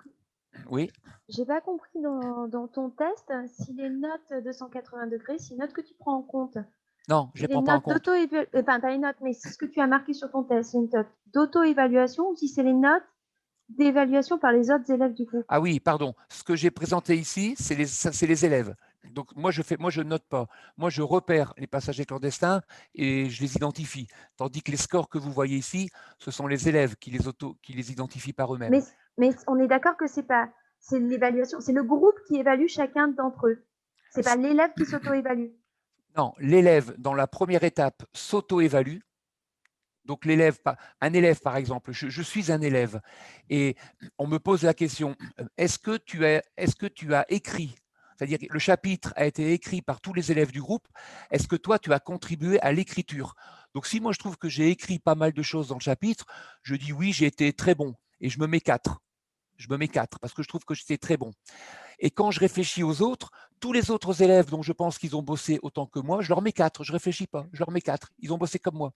oui. J'ai pas compris dans ton test si les notes de 180 degrés, c'est les notes que tu prends en compte. Non, je ne les prends pas en compte. Enfin, pas les notes, mais c'est ce que tu as marqué sur ton test, c'est une note d'auto-évaluation ou si c'est les notes d'évaluation par les autres élèves du groupe. Ah oui, pardon. Ce que j'ai présenté ici, c'est les élèves. Donc moi, je ne note pas. Moi, je repère les passagers clandestins et je les identifie. Tandis que les scores que vous voyez ici, ce sont les élèves qui les identifient par eux-mêmes. Mais on est d'accord que c'est l'évaluation, c'est le groupe qui évalue chacun d'entre eux. C'est pas l'élève qui s'auto-évalue. Non, l'élève, dans la première étape, s'auto-évalue. Donc un élève par exemple, je suis un élève et on me pose la question, est-ce que tu as écrit, c'est-à-dire que le chapitre a été écrit par tous les élèves du groupe, est-ce que toi tu as contribué à l'écriture? Donc si moi je trouve que j'ai écrit pas mal de choses dans le chapitre, je dis oui, j'ai été très bon et je me mets 4. Je me mets 4 parce que je trouve que j'étais très bon. Et quand je réfléchis aux autres, tous les autres élèves dont je pense qu'ils ont bossé autant que moi, je leur mets 4, je ne réfléchis pas, je leur mets 4, ils ont bossé comme moi.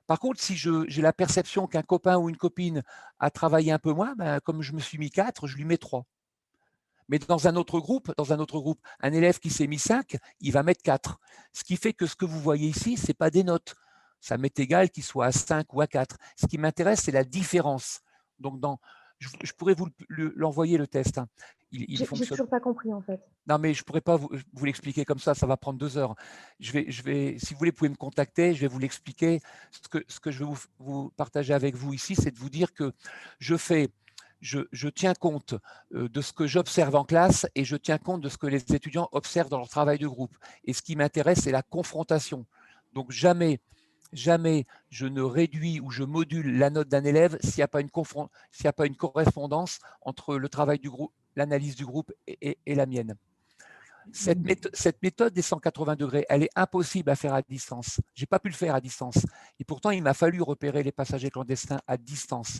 Par contre, si j'ai la perception qu'un copain ou une copine a travaillé un peu moins, ben, comme je me suis mis 4, je lui mets 3. Mais dans un autre groupe, un élève qui s'est mis 5, il va mettre 4. Ce qui fait que ce que vous voyez ici, ce n'est pas des notes. Ça m'est égal qu'il soit à 5 ou à 4. Ce qui m'intéresse, c'est la différence. Donc, je pourrais vous l'envoyer le test. Hein. J'ai toujours pas compris en fait. Non, mais je ne pourrais pas vous l'expliquer comme ça va prendre 2 heures. Si vous voulez, vous pouvez me contacter, je vais vous l'expliquer. Ce que je vais vous partager avec vous ici, c'est de vous dire que je tiens compte de ce que j'observe en classe et je tiens compte de ce que les étudiants observent dans leur travail de groupe. Et ce qui m'intéresse, c'est la confrontation. Donc, jamais je ne réduis ou je module la note d'un élève s'il n'y a pas une correspondance entre le travail du groupe, l'analyse du groupe et la mienne. Cette méthode des 180 degrés, elle est impossible à faire à distance. Je n'ai pas pu le faire à distance. Et pourtant, il m'a fallu repérer les passagers clandestins à distance.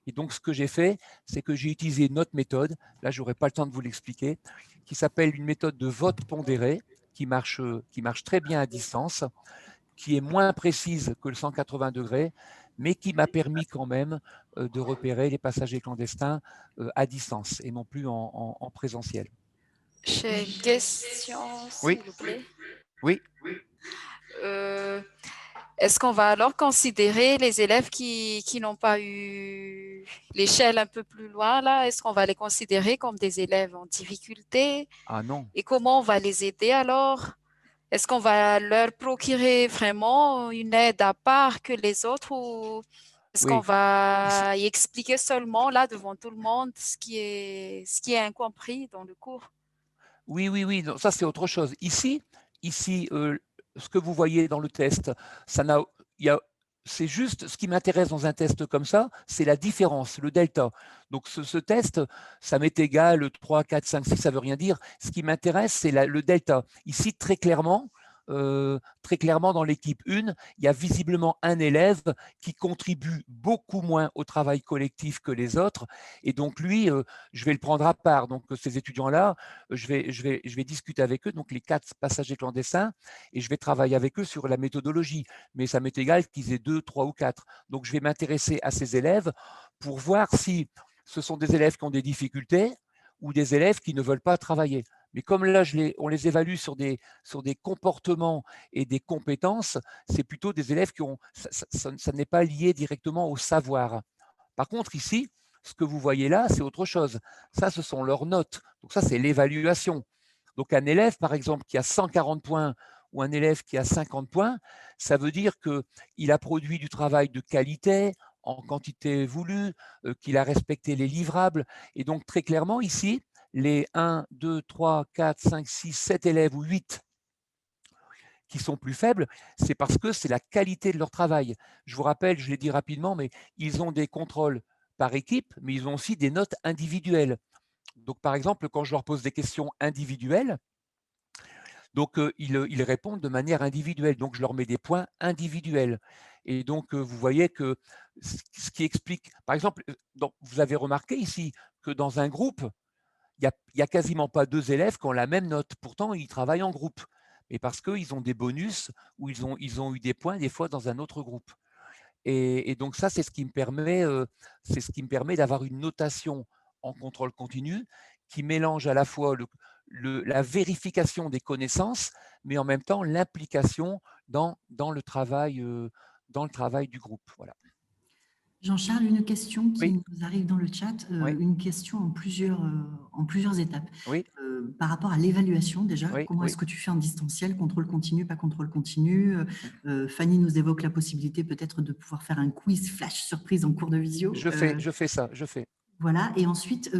Et donc, ce que j'ai fait, c'est que j'ai utilisé une autre méthode, là, je n'aurai pas le temps de vous l'expliquer, qui s'appelle une méthode de vote pondéré, qui marche très bien à distance, qui est moins précise que le 180 degrés, mais qui m'a permis quand même de repérer les passagers clandestins à distance et non plus en présentiel. J'ai une question, Oui. s'il vous plaît. Oui. Est-ce qu'on va alors considérer les élèves qui n'ont pas eu l'échelle un peu plus loin, là? Est-ce qu'on va les considérer comme des élèves en difficulté? Ah non. Et comment on va les aider alors? Est-ce qu'on va leur procurer vraiment une aide à part que les autres ou est-ce qu'on Oui. va y expliquer seulement là devant tout le monde ce qui est incompris dans le cours? Oui, non, ça c'est autre chose. Ici, ce que vous voyez dans le test, c'est juste ce qui m'intéresse dans un test comme ça, c'est la différence, le delta. Donc ce test, ça m'est égal, 3, 4, 5, 6, ça ne veut rien dire. Ce qui m'intéresse, c'est le delta. Ici, très clairement, dans l'équipe 1, il y a visiblement un élève qui contribue beaucoup moins au travail collectif que les autres. Et donc lui, je vais le prendre à part. Donc ces étudiants-là, je vais discuter avec eux, donc les 4 passagers clandestins, et je vais travailler avec eux sur la méthodologie. Mais ça m'est égal qu'ils aient 2, 3 ou 4. Donc je vais m'intéresser à ces élèves pour voir si ce sont des élèves qui ont des difficultés ou des élèves qui ne veulent pas travailler. Mais comme là, on les évalue sur des comportements et des compétences, c'est plutôt des élèves qui ont, ça n'est pas lié directement au savoir. Par contre, ici, ce que vous voyez là, c'est autre chose. Ça, ce sont leurs notes. Donc ça, c'est l'évaluation. Donc un élève, par exemple, qui a 140 points ou un élève qui a 50 points, ça veut dire qu'il a produit du travail de qualité, en quantité voulue, qu'il a respecté les livrables. Et donc, très clairement, ici, les 1, 2, 3, 4, 5, 6, 7 élèves ou 8 qui sont plus faibles, c'est parce que c'est la qualité de leur travail. Je vous rappelle, je l'ai dit rapidement, mais ils ont des contrôles par équipe, mais ils ont aussi des notes individuelles. Donc, par exemple, quand je leur pose des questions individuelles, donc ils répondent de manière individuelle. Donc, je leur mets des points individuels. Et donc, vous voyez que ce qui explique, par exemple, vous avez remarqué ici que dans un groupe, il n'y a quasiment pas 2 élèves qui ont la même note. Pourtant, ils travaillent en groupe. Mais parce qu'ils ont des bonus ou ils ont eu des points des fois dans un autre groupe. Et donc ça, c'est ce qui me permet d'avoir une notation en contrôle continu qui mélange à la fois la vérification des connaissances, mais en même temps l'implication dans le travail du groupe. Voilà. Jean-Charles, une question qui Oui. nous arrive dans le chat, Oui. une question en plusieurs étapes. Oui. Par rapport à l'évaluation déjà, Oui, comment oui. est-ce que tu fais en distanciel, contrôle continu, pas contrôle continu? Fanny nous évoque la possibilité peut-être de pouvoir faire un quiz flash surprise en cours de visio. Je fais ça. Voilà, et ensuite,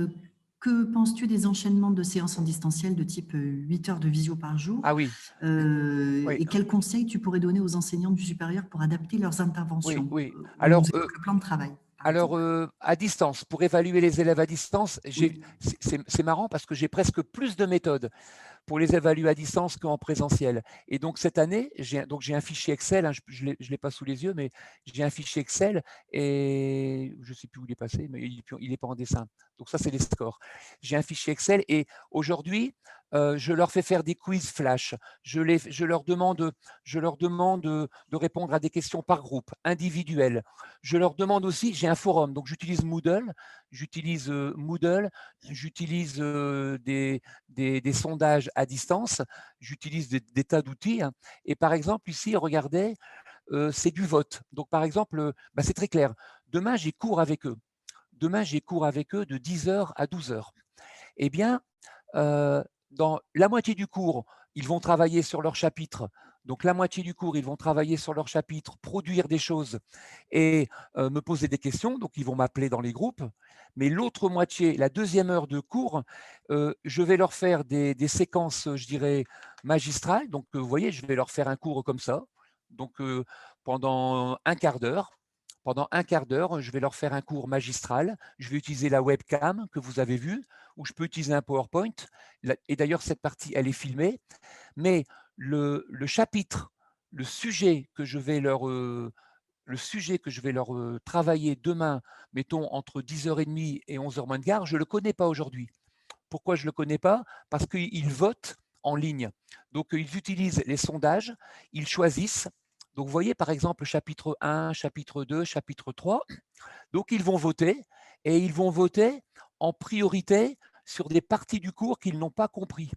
que penses-tu des enchaînements de séances en distanciel de type 8 heures de visio par jour? Ah oui. Oui. Et quels conseils tu pourrais donner aux enseignants du supérieur pour adapter leurs interventions? Oui. Alors, le plan de travail. Alors, à distance, pour évaluer les élèves à distance, c'est marrant parce que j'ai presque plus de méthodes pour les évaluer à distance qu'en présentiel. Et donc, cette année, j'ai un fichier Excel, hein, je ne l'ai pas sous les yeux, mais j'ai un fichier Excel et je ne sais plus où il est passé, mais il n'est pas en dessin. Donc, ça, c'est les scores. J'ai un fichier Excel et aujourd'hui, je leur fais faire des quiz flash. Je leur demande de répondre à des questions par groupe, individuelles. Je leur demande aussi, j'ai un forum, donc j'utilise Moodle, j'utilise des sondages à distance, j'utilise des tas d'outils. Hein. Et par exemple, ici, regardez, c'est du vote. Donc, par exemple, c'est très clair. Demain, j'ai cours avec eux. Demain, j'ai cours avec eux de 10h à 12h. Eh bien, dans la moitié du cours, ils vont travailler sur leur chapitre. Donc, la moitié du cours, ils vont travailler sur leur chapitre, produire des choses et me poser des questions. Donc, ils vont m'appeler dans les groupes. Mais l'autre moitié, la deuxième heure de cours, je vais leur faire des séquences, je dirais, magistrales. Donc, vous voyez, je vais leur faire un cours comme ça. Donc, pendant un quart d'heure. Pendant un quart d'heure, je vais leur faire un cours magistral. Je vais utiliser la webcam que vous avez vue, ou je peux utiliser un PowerPoint. Et d'ailleurs, cette partie, elle est filmée. Mais le chapitre, le sujet que je vais leur travailler demain, mettons entre 10h30 et 11h moins de quart, je ne le connais pas aujourd'hui. Pourquoi je ne le connais pas? Parce qu'ils votent en ligne. Donc, ils utilisent les sondages, ils choisissent. Donc, vous voyez, par exemple, chapitre 1, chapitre 2, chapitre 3. Donc, ils vont voter et ils vont voter en priorité sur des parties du cours qu'ils n'ont pas compris.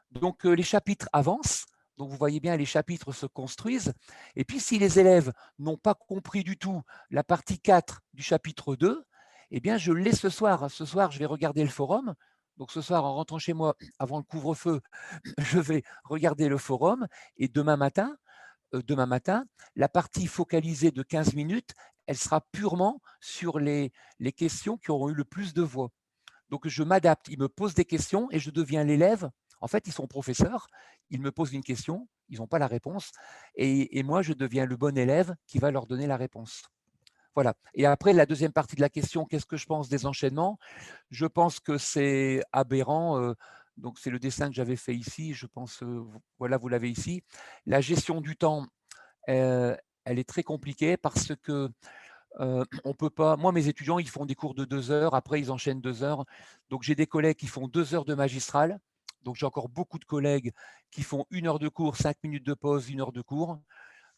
Donc, les chapitres avancent. Donc, vous voyez bien, les chapitres se construisent. Et puis, si les élèves n'ont pas compris du tout la partie 4 du chapitre 2, eh bien, je l'ai ce soir. Ce soir, je vais regarder le forum. Donc, ce soir, en rentrant chez moi, avant le couvre-feu, je vais regarder le forum. Et demain matin, la partie focalisée de 15 minutes, elle sera purement sur les questions qui auront eu le plus de voix. Donc, je m'adapte. Ils me posent des questions et je deviens l'élève. En fait, ils sont professeurs. Ils me posent une question. Ils n'ont pas la réponse. Et moi, je deviens le bon élève qui va leur donner la réponse. Voilà. Et après, la deuxième partie de la question, qu'est-ce que je pense des enchaînements? Je pense que c'est aberrant. Donc, c'est le dessin que j'avais fait ici. Je pense, voilà, vous l'avez ici. La gestion du temps, elle est très compliquée parce que on peut pas. Moi, mes étudiants, ils font des cours de 2 heures. Après, ils enchaînent 2 heures. Donc, j'ai des collègues qui font 2 heures de magistral. Donc, j'ai encore beaucoup de collègues qui font 1 heure de cours, 5 minutes de pause, 1 heure de cours.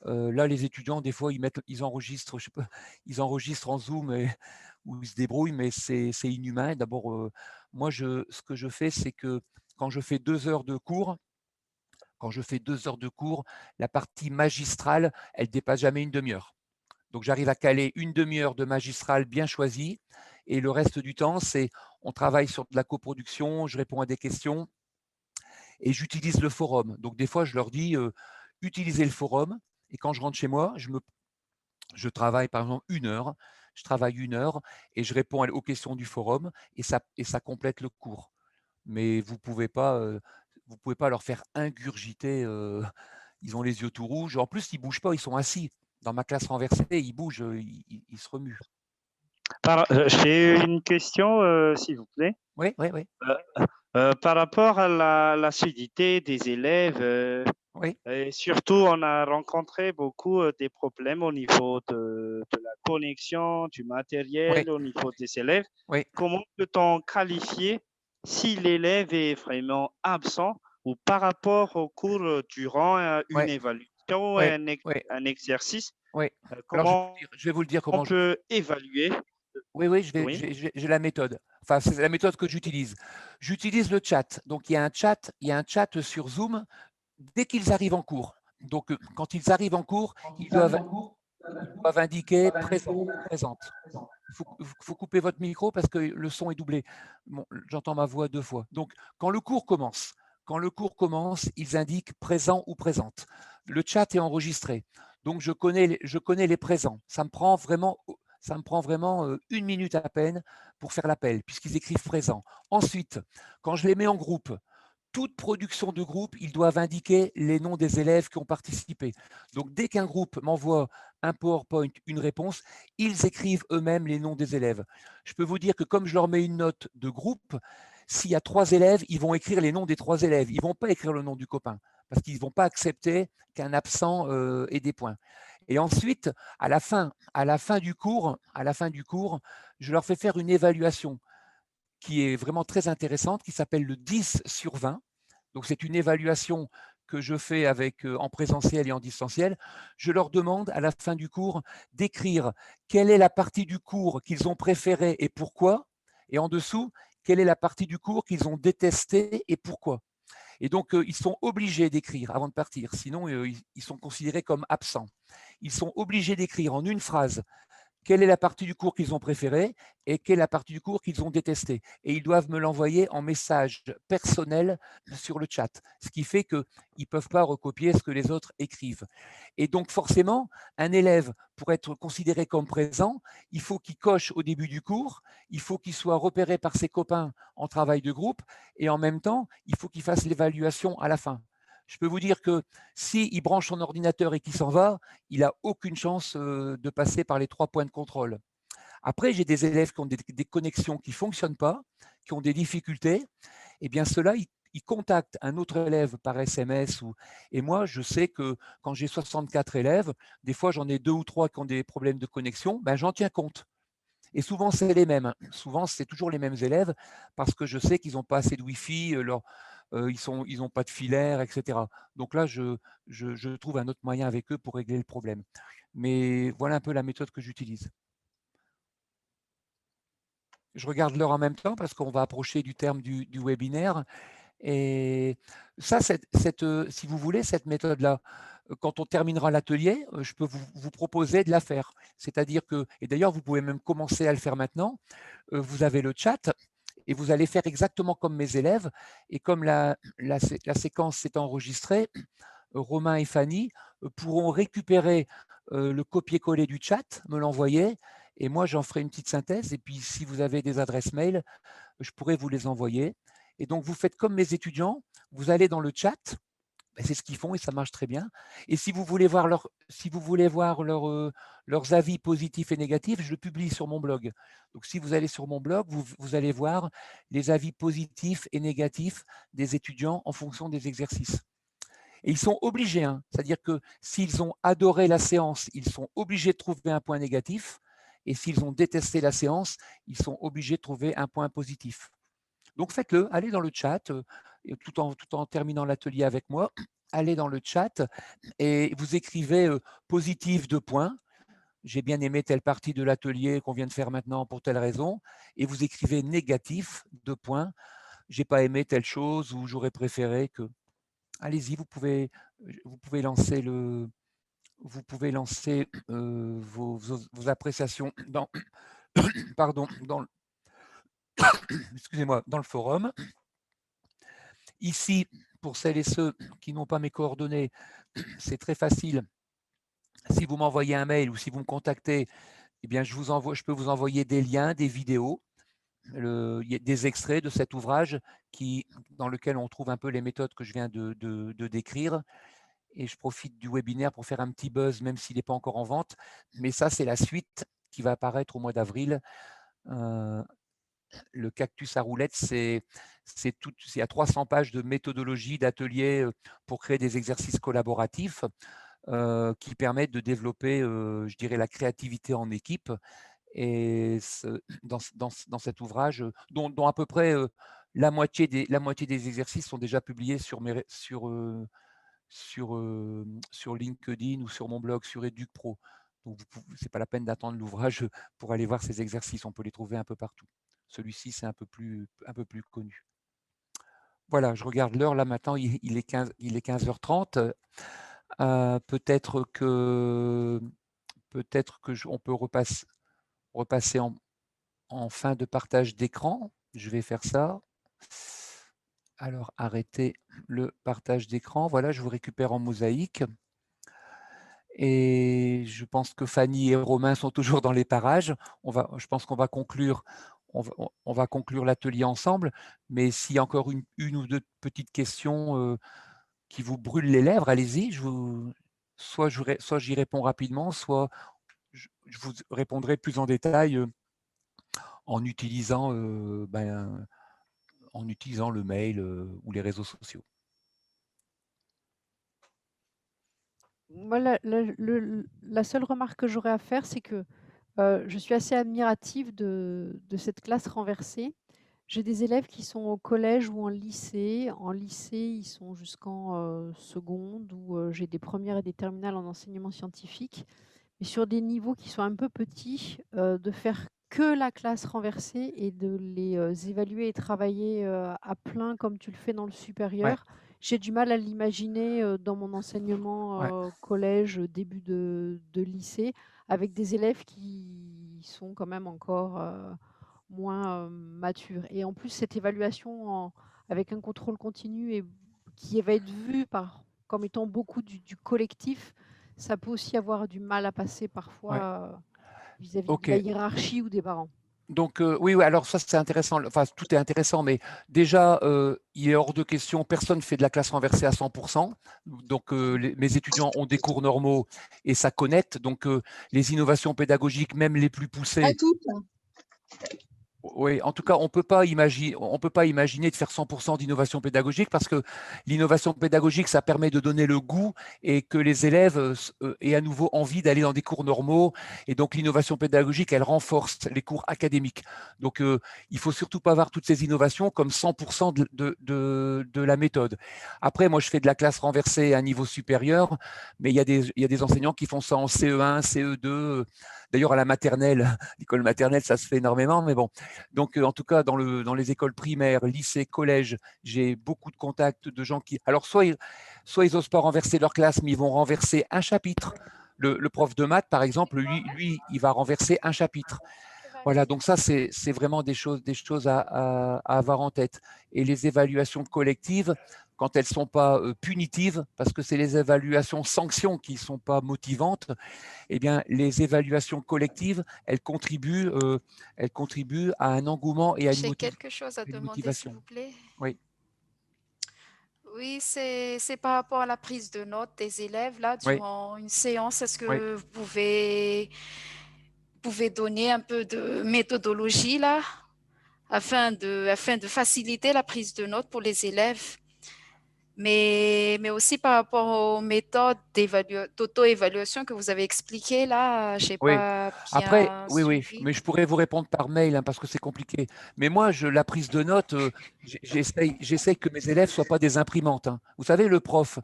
Là, les étudiants, des fois, ils enregistrent, je sais pas, ils enregistrent en Zoom ou ils se débrouillent, mais c'est inhumain. D'abord, moi, ce que je fais, c'est que quand je fais 2 heures de cours, la partie magistrale, elle dépasse jamais une demi-heure. Donc, j'arrive à caler une demi-heure de magistral bien choisie. Et le reste du temps, c'est on travaille sur de la coproduction, je réponds à des questions et j'utilise le forum. Donc, des fois, je leur dis utilisez le forum. Et quand je rentre chez moi, je travaille par exemple 1 heure. Je travaille 1 heure et je réponds aux questions du forum et ça complète le cours. Mais vous pouvez pas leur faire ingurgiter. Ils ont les yeux tout rouges. En plus, ils bougent pas, ils sont assis. Dans ma classe renversée, ils bougent, ils se remuent. J'ai une question, s'il vous plaît. Oui. Par rapport à l'assiduité des élèves, Oui. et surtout, on a rencontré beaucoup des problèmes au niveau de la connexion, du matériel, au niveau des élèves. Oui. Comment peut-on qualifier si l'élève est vraiment absent ou par rapport au cours durant une évaluation ou un exercice? Oui. Alors, Comment je vais vous le dire comment on peut évaluer? Oui, j'ai la méthode. Enfin, c'est la méthode que j'utilise. J'utilise le chat. Donc, il y a un chat sur Zoom dès qu'ils arrivent en cours. Donc, quand ils arrivent en cours, ils doivent indiquer présent, présente. Il faut couper votre micro parce que le son est doublé. Bon, j'entends ma voix 2 fois. Donc, quand le cours commence, ils indiquent présent ou présente. Le chat est enregistré. Donc, je connais les présents. Ça me prend vraiment 1 minute à peine pour faire l'appel, puisqu'ils écrivent présent. Ensuite, quand je les mets en groupe, toute production de groupe, ils doivent indiquer les noms des élèves qui ont participé. Donc, dès qu'un groupe m'envoie un PowerPoint, une réponse, ils écrivent eux-mêmes les noms des élèves. Je peux vous dire que comme je leur mets une note de groupe, s'il y a 3 élèves, ils vont écrire les noms des 3 élèves. Ils ne vont pas écrire le nom du copain parce qu'ils ne vont pas accepter qu'un absent ait des points. Et ensuite, à la fin du cours, je leur fais faire une évaluation qui est vraiment très intéressante, qui s'appelle le 10 sur 20. Donc, c'est une évaluation que je fais en présentiel et en distanciel. Je leur demande à la fin du cours d'écrire quelle est la partie du cours qu'ils ont préférée et pourquoi, et en dessous, quelle est la partie du cours qu'ils ont détestée et pourquoi. Et donc, ils sont obligés d'écrire avant de partir, sinon ils sont considérés comme absents. Ils sont obligés d'écrire en une phrase quelle est la partie du cours qu'ils ont préférée et quelle est la partie du cours qu'ils ont détestée. Et ils doivent me l'envoyer en message personnel sur le chat, ce qui fait qu'ils ne peuvent pas recopier ce que les autres écrivent. Et donc forcément, un élève, pour être considéré comme présent, il faut qu'il coche au début du cours, il faut qu'il soit repéré par ses copains en travail de groupe, et en même temps, il faut qu'il fasse l'évaluation à la fin. Je peux vous dire que s'il branche son ordinateur et qu'il s'en va, il n'a aucune chance de passer par les 3 points de contrôle. Après, j'ai des élèves qui ont des connexions qui ne fonctionnent pas, qui ont des difficultés. Eh bien, ceux-là, ils contactent un autre élève par SMS. Et moi, je sais que quand j'ai 64 élèves, des fois, j'en ai 2 ou 3 qui ont des problèmes de connexion, ben, j'en tiens compte. Et souvent, c'est les mêmes. Souvent, c'est toujours les mêmes élèves parce que je sais qu'ils n'ont pas assez de Wi-Fi. ils n'ont pas de filaire, etc. Donc là, je trouve un autre moyen avec eux pour régler le problème. Mais voilà un peu la méthode que j'utilise. Je regarde l'heure en même temps parce qu'on va approcher du terme du webinaire. Et ça, si vous voulez, cette méthode-là, quand on terminera l'atelier, je peux vous proposer de la faire. C'est-à-dire que, et d'ailleurs, vous pouvez même commencer à le faire maintenant, vous avez le chat et vous allez faire exactement comme mes élèves. Et comme la séquence s'est enregistrée, Romain et Fanny pourront récupérer le copier-coller du chat, me l'envoyer, et moi, j'en ferai une petite synthèse. Et puis, si vous avez des adresses mail, je pourrais vous les envoyer. Et donc, vous faites comme mes étudiants, vous allez dans le chat, c'est ce qu'ils font et ça marche très bien. Et si vous voulez voir, leurs avis positifs et négatifs, je le publie sur mon blog. Donc, si vous allez sur mon blog, vous allez voir les avis positifs et négatifs des étudiants en fonction des exercices. Et ils sont obligés, hein, c'est-à-dire que s'ils ont adoré la séance, ils sont obligés de trouver un point négatif. Et s'ils ont détesté la séance, ils sont obligés de trouver un point positif. Donc faites-le, allez dans le chat, tout en terminant l'atelier avec moi, allez dans le chat et vous écrivez positif 2 points. J'ai bien aimé telle partie de l'atelier qu'on vient de faire maintenant pour telle raison. Et vous écrivez négatif 2 points. J'ai pas aimé telle chose ou j'aurais préféré que. Allez-y, vous pouvez lancer vos appréciations dans, pardon, excusez-moi, dans le forum. Ici, pour celles et ceux qui n'ont pas mes coordonnées, c'est très facile. Si vous m'envoyez un mail ou si vous me contactez, eh bien, je peux vous envoyer des liens, des vidéos, des extraits de cet ouvrage dans lequel on trouve un peu les méthodes que je viens de décrire. Et je profite du webinaire pour faire un petit buzz, même s'il n'est pas encore en vente. Mais ça, c'est la suite qui va apparaître au mois d'avril. Le cactus à roulettes, il y a 300 pages de méthodologie, d'ateliers pour créer des exercices collaboratifs qui permettent de développer, je dirais, la créativité en équipe. Et dans cet ouvrage, dont à peu près la moitié des exercices sont déjà publiés sur LinkedIn ou sur mon blog sur EducPro. Donc, ce n'est pas la peine d'attendre l'ouvrage pour aller voir ces exercices. On peut les trouver un peu partout. Celui-ci, c'est un peu plus connu. Voilà, je regarde l'heure. Là, maintenant, il est 15h30. Peut-être on peut repasser en fin de partage d'écran. Je vais faire ça. Alors, arrêtez le partage d'écran. Voilà, je vous récupère en mosaïque. Et je pense que Fanny et Romain sont toujours dans les parages. Je pense qu'on va conclure. On va conclure l'atelier ensemble. Mais s'il y a encore une ou deux petites questions qui vous brûlent les lèvres, allez-y. Soit j'y réponds rapidement, soit je vous répondrai plus en détail en utilisant le mail ou les réseaux sociaux. Moi, la seule remarque que j'aurais à faire, c'est que je suis assez admirative de cette classe renversée. J'ai des élèves qui sont au collège ou en lycée. En lycée, ils sont jusqu'en seconde, où j'ai des premières et des terminales en enseignement scientifique. Mais sur des niveaux qui sont un peu petits, de faire que la classe renversée et de les évaluer et travailler à plein comme tu le fais dans le supérieur, j'ai du mal à l'imaginer dans mon enseignement collège, début de lycée, avec des élèves qui sont quand même encore moins matures. Et en plus, cette évaluation avec un contrôle continu et qui va être vue comme étant beaucoup du collectif, ça peut aussi avoir du mal à passer parfois vis-à-vis de la hiérarchie ou des parents. Donc, oui, alors ça, c'est intéressant. Enfin, tout est intéressant, mais déjà, il est hors de question, personne ne fait de la classe renversée à 100%. Donc, mes étudiants ont des cours normaux et ça connecte. Donc, les innovations pédagogiques, même les plus poussées… Oui, en tout cas, on peut pas imaginer de faire 100% d'innovation pédagogique parce que l'innovation pédagogique, ça permet de donner le goût et que les élèves aient à nouveau envie d'aller dans des cours normaux. Et donc, l'innovation pédagogique, elle renforce les cours académiques. Donc, il faut surtout pas voir toutes ces innovations comme 100% de la méthode. Après, moi, je fais de la classe renversée à un niveau supérieur, mais il y a des enseignants qui font ça en CE1, CE2. D'ailleurs, à la maternelle, l'école maternelle, ça se fait énormément, mais bon. Donc, en tout cas, dans les écoles primaires, lycées, collèges, j'ai beaucoup de contacts de gens qui… Alors, soit ils n'osent pas renverser leur classe, mais ils vont renverser un chapitre. Le prof de maths, par exemple, lui, il va renverser un chapitre. Voilà, donc ça, c'est vraiment des choses à avoir en tête. Et les évaluations collectives, quand elles ne sont pas punitives, parce que c'est les évaluations sanctions qui ne sont pas motivantes, eh bien, les évaluations collectives, elles contribuent à un engouement et à J'ai quelque chose à une demander, s'il motivation. vous plaît. Oui. Oui, c'est par rapport à la prise de notes des élèves là Oui. durant une séance. Est-ce Oui. que vous pouvez donner un peu de méthodologie là afin de faciliter la prise de notes pour les élèves, mais aussi par rapport aux méthodes d'auto-évaluation que vous avez expliquées là, j'ai Oui. pas Après, bien oui, suivi. mais je pourrais vous répondre par mail parce que c'est compliqué. Mais moi, la prise de notes, j'essaye que mes élèves ne soient pas des imprimantes. Vous savez, le prof,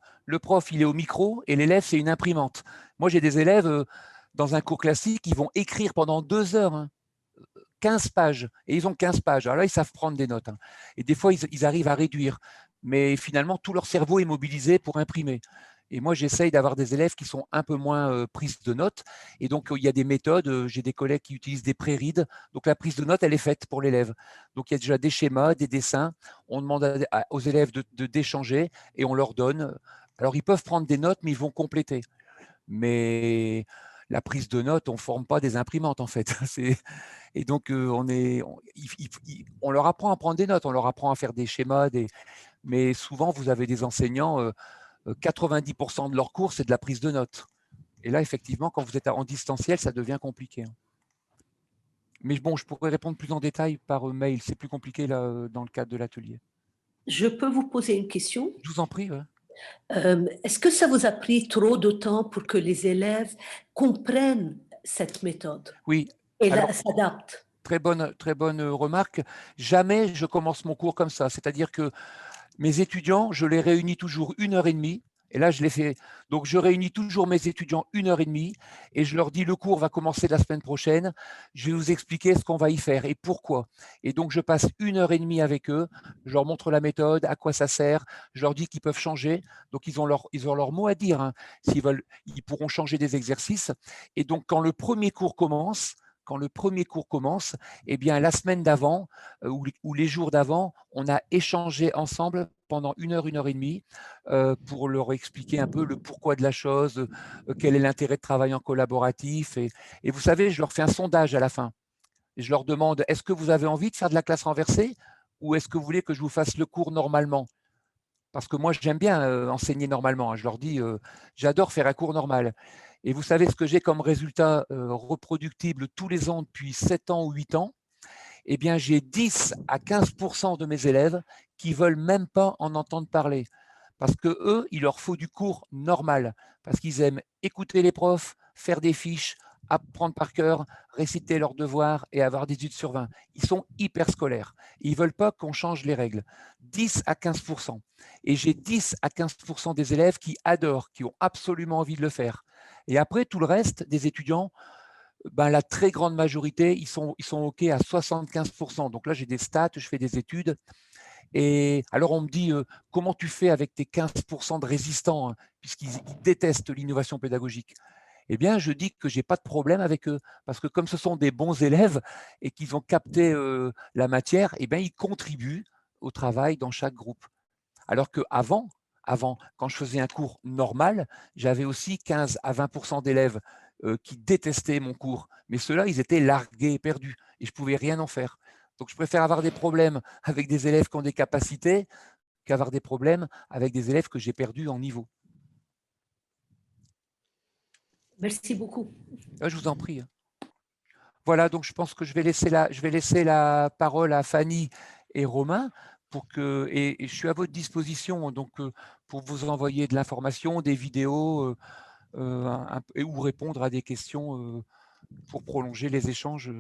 il est au micro et l'élève, c'est une imprimante. Moi, j'ai des élèves dans un cours classique, ils vont écrire pendant 2 heures, 15 pages, et ils ont 15 pages. Alors là, ils savent prendre des notes. Et des fois, ils arrivent à réduire. Mais finalement, tout leur cerveau est mobilisé pour imprimer. Et moi, j'essaye d'avoir des élèves qui sont un peu moins prises de notes. Et donc, il y a des méthodes. J'ai des collègues qui utilisent des pré-reads. Donc, la prise de notes, elle est faite pour l'élève. Donc, il y a déjà des schémas, des dessins. On demande aux élèves d'échanger et on leur donne. Alors, ils peuvent prendre des notes, mais ils vont compléter. Mais la prise de notes, on ne forme pas des imprimantes, en fait. Et donc, on leur apprend à prendre des notes, on leur apprend à faire des schémas, mais souvent, vous avez des enseignants, 90% de leur cours, c'est de la prise de notes. Et là, effectivement, quand vous êtes en distanciel, ça devient compliqué. Mais bon, je pourrais répondre plus en détail par mail. C'est plus compliqué là, dans le cadre de l'atelier. Je peux vous poser une question? Je vous en prie. Ouais. Est-ce que ça vous a pris trop de temps pour que les élèves comprennent cette méthode? Oui. Et s'adaptent? Très bonne remarque. Jamais je commence mon cours comme ça. C'est-à-dire que mes étudiants, je les réunis toujours 1h30. Et là, je l'ai fait. Donc, je réunis toujours mes étudiants 1h30 et je leur dis le cours va commencer la semaine prochaine. Je vais vous expliquer ce qu'on va y faire et pourquoi. Et donc, je passe 1h30 avec eux. Je leur montre la méthode, à quoi ça sert. Je leur dis qu'ils peuvent changer. Donc, ils ont leur mot à dire. S'ils veulent, ils pourront changer des exercices. Et donc, quand le premier cours commence, eh bien, la semaine d'avant ou les jours d'avant, on a échangé ensemble pendant 1h30 pour leur expliquer un peu le pourquoi de la chose, quel est l'intérêt de travailler en collaboratif. Et vous savez, je leur fais un sondage à la fin. Et je leur demande, est-ce que vous avez envie de faire de la classe renversée ou est-ce que vous voulez que je vous fasse le cours normalement? Parce que moi, j'aime bien enseigner normalement. Je leur dis, j'adore faire un cours normal. Et vous savez ce que j'ai comme résultat reproductible tous les ans depuis 7 ans ou 8 ans? Eh bien, j'ai 10 à 15% de mes élèves qui ne veulent même pas en entendre parler. Parce que eux, il leur faut du cours normal. Parce qu'ils aiment écouter les profs, faire des fiches, apprendre par cœur, réciter leurs devoirs et avoir 18 sur 20. Ils sont hyper scolaires. Ils ne veulent pas qu'on change les règles. 10 à 15%. Et j'ai 10 à 15% des élèves qui adorent, qui ont absolument envie de le faire. Et après, tout le reste des étudiants, la très grande majorité, ils sont OK à 75%. Donc là, j'ai des stats, je fais des études. Et alors, on me dit, comment tu fais avec tes 15% de résistants, puisqu'ils détestent l'innovation pédagogique? Eh bien, je dis que je n'ai pas de problème avec eux, parce que comme ce sont des bons élèves et qu'ils ont capté la matière, eh bien, ils contribuent au travail dans chaque groupe. Alors qu'avant, quand je faisais un cours normal, j'avais aussi 15 à 20% d'élèves qui détestaient mon cours. Mais ceux-là, ils étaient largués et perdus et je ne pouvais rien en faire. Donc, je préfère avoir des problèmes avec des élèves qui ont des capacités qu'avoir des problèmes avec des élèves que j'ai perdus en niveau. Merci beaucoup. Je vous en prie. Voilà, donc je pense que je vais laisser la parole à Fanny et Romain et je suis à votre disposition donc pour vous envoyer de l'information, des vidéos ou répondre à des questions pour prolonger les échanges.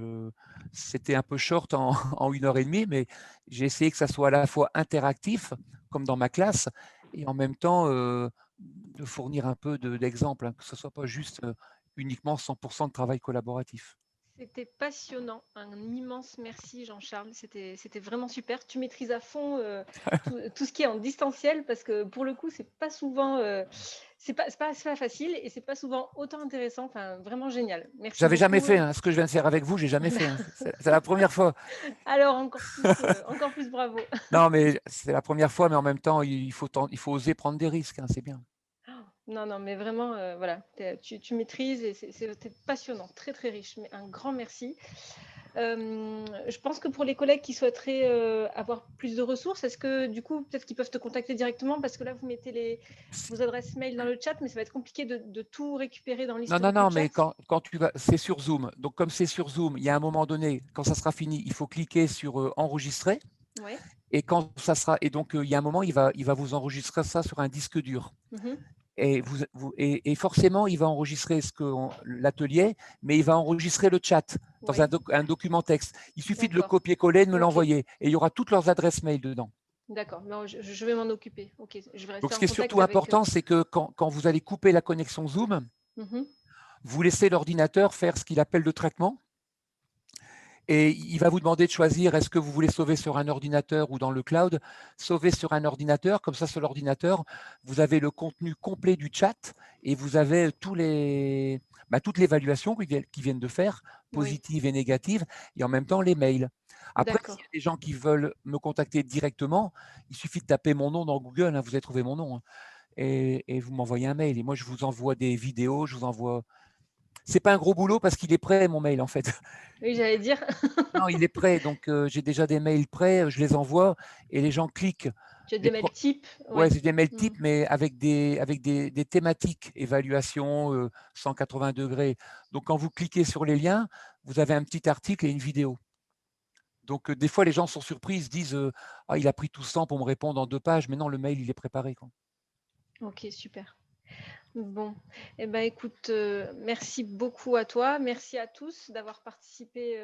C'était un peu short en, en 1 h 30, mais j'ai essayé que ça soit à la fois interactif, comme dans ma classe, et en même temps de fournir un peu d'exemples, hein, que ce ne soit pas juste uniquement 100% de travail collaboratif. C'était passionnant. Un immense merci, Jean-Charles. C'était vraiment super. Tu maîtrises à fond tout ce qui est en distanciel parce que pour le coup, c'est pas souvent, c'est pas facile et c'est pas souvent autant intéressant. Enfin, vraiment génial. Merci J'avais jamais beaucoup. fait ce que je viens de faire avec vous, j'ai jamais fait. C'est la première fois. Alors encore plus bravo. Non, mais c'est la première fois, mais en même temps, il faut oser prendre des risques, hein, c'est bien. Non, mais vraiment, voilà, tu maîtrises et c'était passionnant, très très riche. Mais un grand merci. Je pense que pour les collègues qui souhaiteraient avoir plus de ressources, est-ce que du coup, peut-être qu'ils peuvent te contacter directement parce que là, vous mettez vos adresses mail dans le chat, mais ça va être compliqué de tout récupérer dans l'historique Non, du mais chat. quand tu vas, c'est sur Zoom. Donc, comme c'est sur Zoom, il y a un moment donné, quand ça sera fini, il faut cliquer sur enregistrer. Ouais. Et quand ça sera, et donc il y a un moment, il va vous enregistrer ça sur un disque dur. Et forcément, il va enregistrer l'atelier, mais il va enregistrer le chat dans un document texte. Il suffit de le copier-coller, de me l'envoyer, et il y aura toutes leurs adresses mail dedans. D'accord, je vais m'en occuper. Ok, je vais rester Donc, en ce qui est contact surtout avec, important, c'est que quand vous allez couper la connexion Zoom, vous laissez l'ordinateur faire ce qu'il appelle le traitement. Et il va vous demander de choisir est-ce que vous voulez sauver sur un ordinateur ou dans le cloud. Sauver sur un ordinateur, comme ça sur l'ordinateur, vous avez le contenu complet du chat et vous avez toute l'évaluation qu'ils viennent de faire, positive et négative, et en même temps les mails. Après, s'il y a des gens qui veulent me contacter directement, il suffit de taper mon nom dans Google, hein, vous allez trouver mon nom, hein, et vous m'envoyez un mail. Et moi, je vous envoie des vidéos, je vous envoie... C'est pas un gros boulot parce qu'il est prêt, mon mail, en fait. Oui, j'allais dire. Non, il est prêt, donc j'ai déjà des mails prêts, je les envoie et les gens cliquent. Tu as des mails types. Ouais, c'est des mails types, mais avec des thématiques, évaluation, 180 degrés. Donc, quand vous cliquez sur les liens, vous avez un petit article et une vidéo. Donc, des fois, les gens sont surpris, ils se disent ah, il a pris tout ce temps pour me répondre en 2 pages, mais non, le mail, il est préparé, quoi. Ok, super. Bon, eh ben, écoute, merci beaucoup à toi. Merci à tous d'avoir participé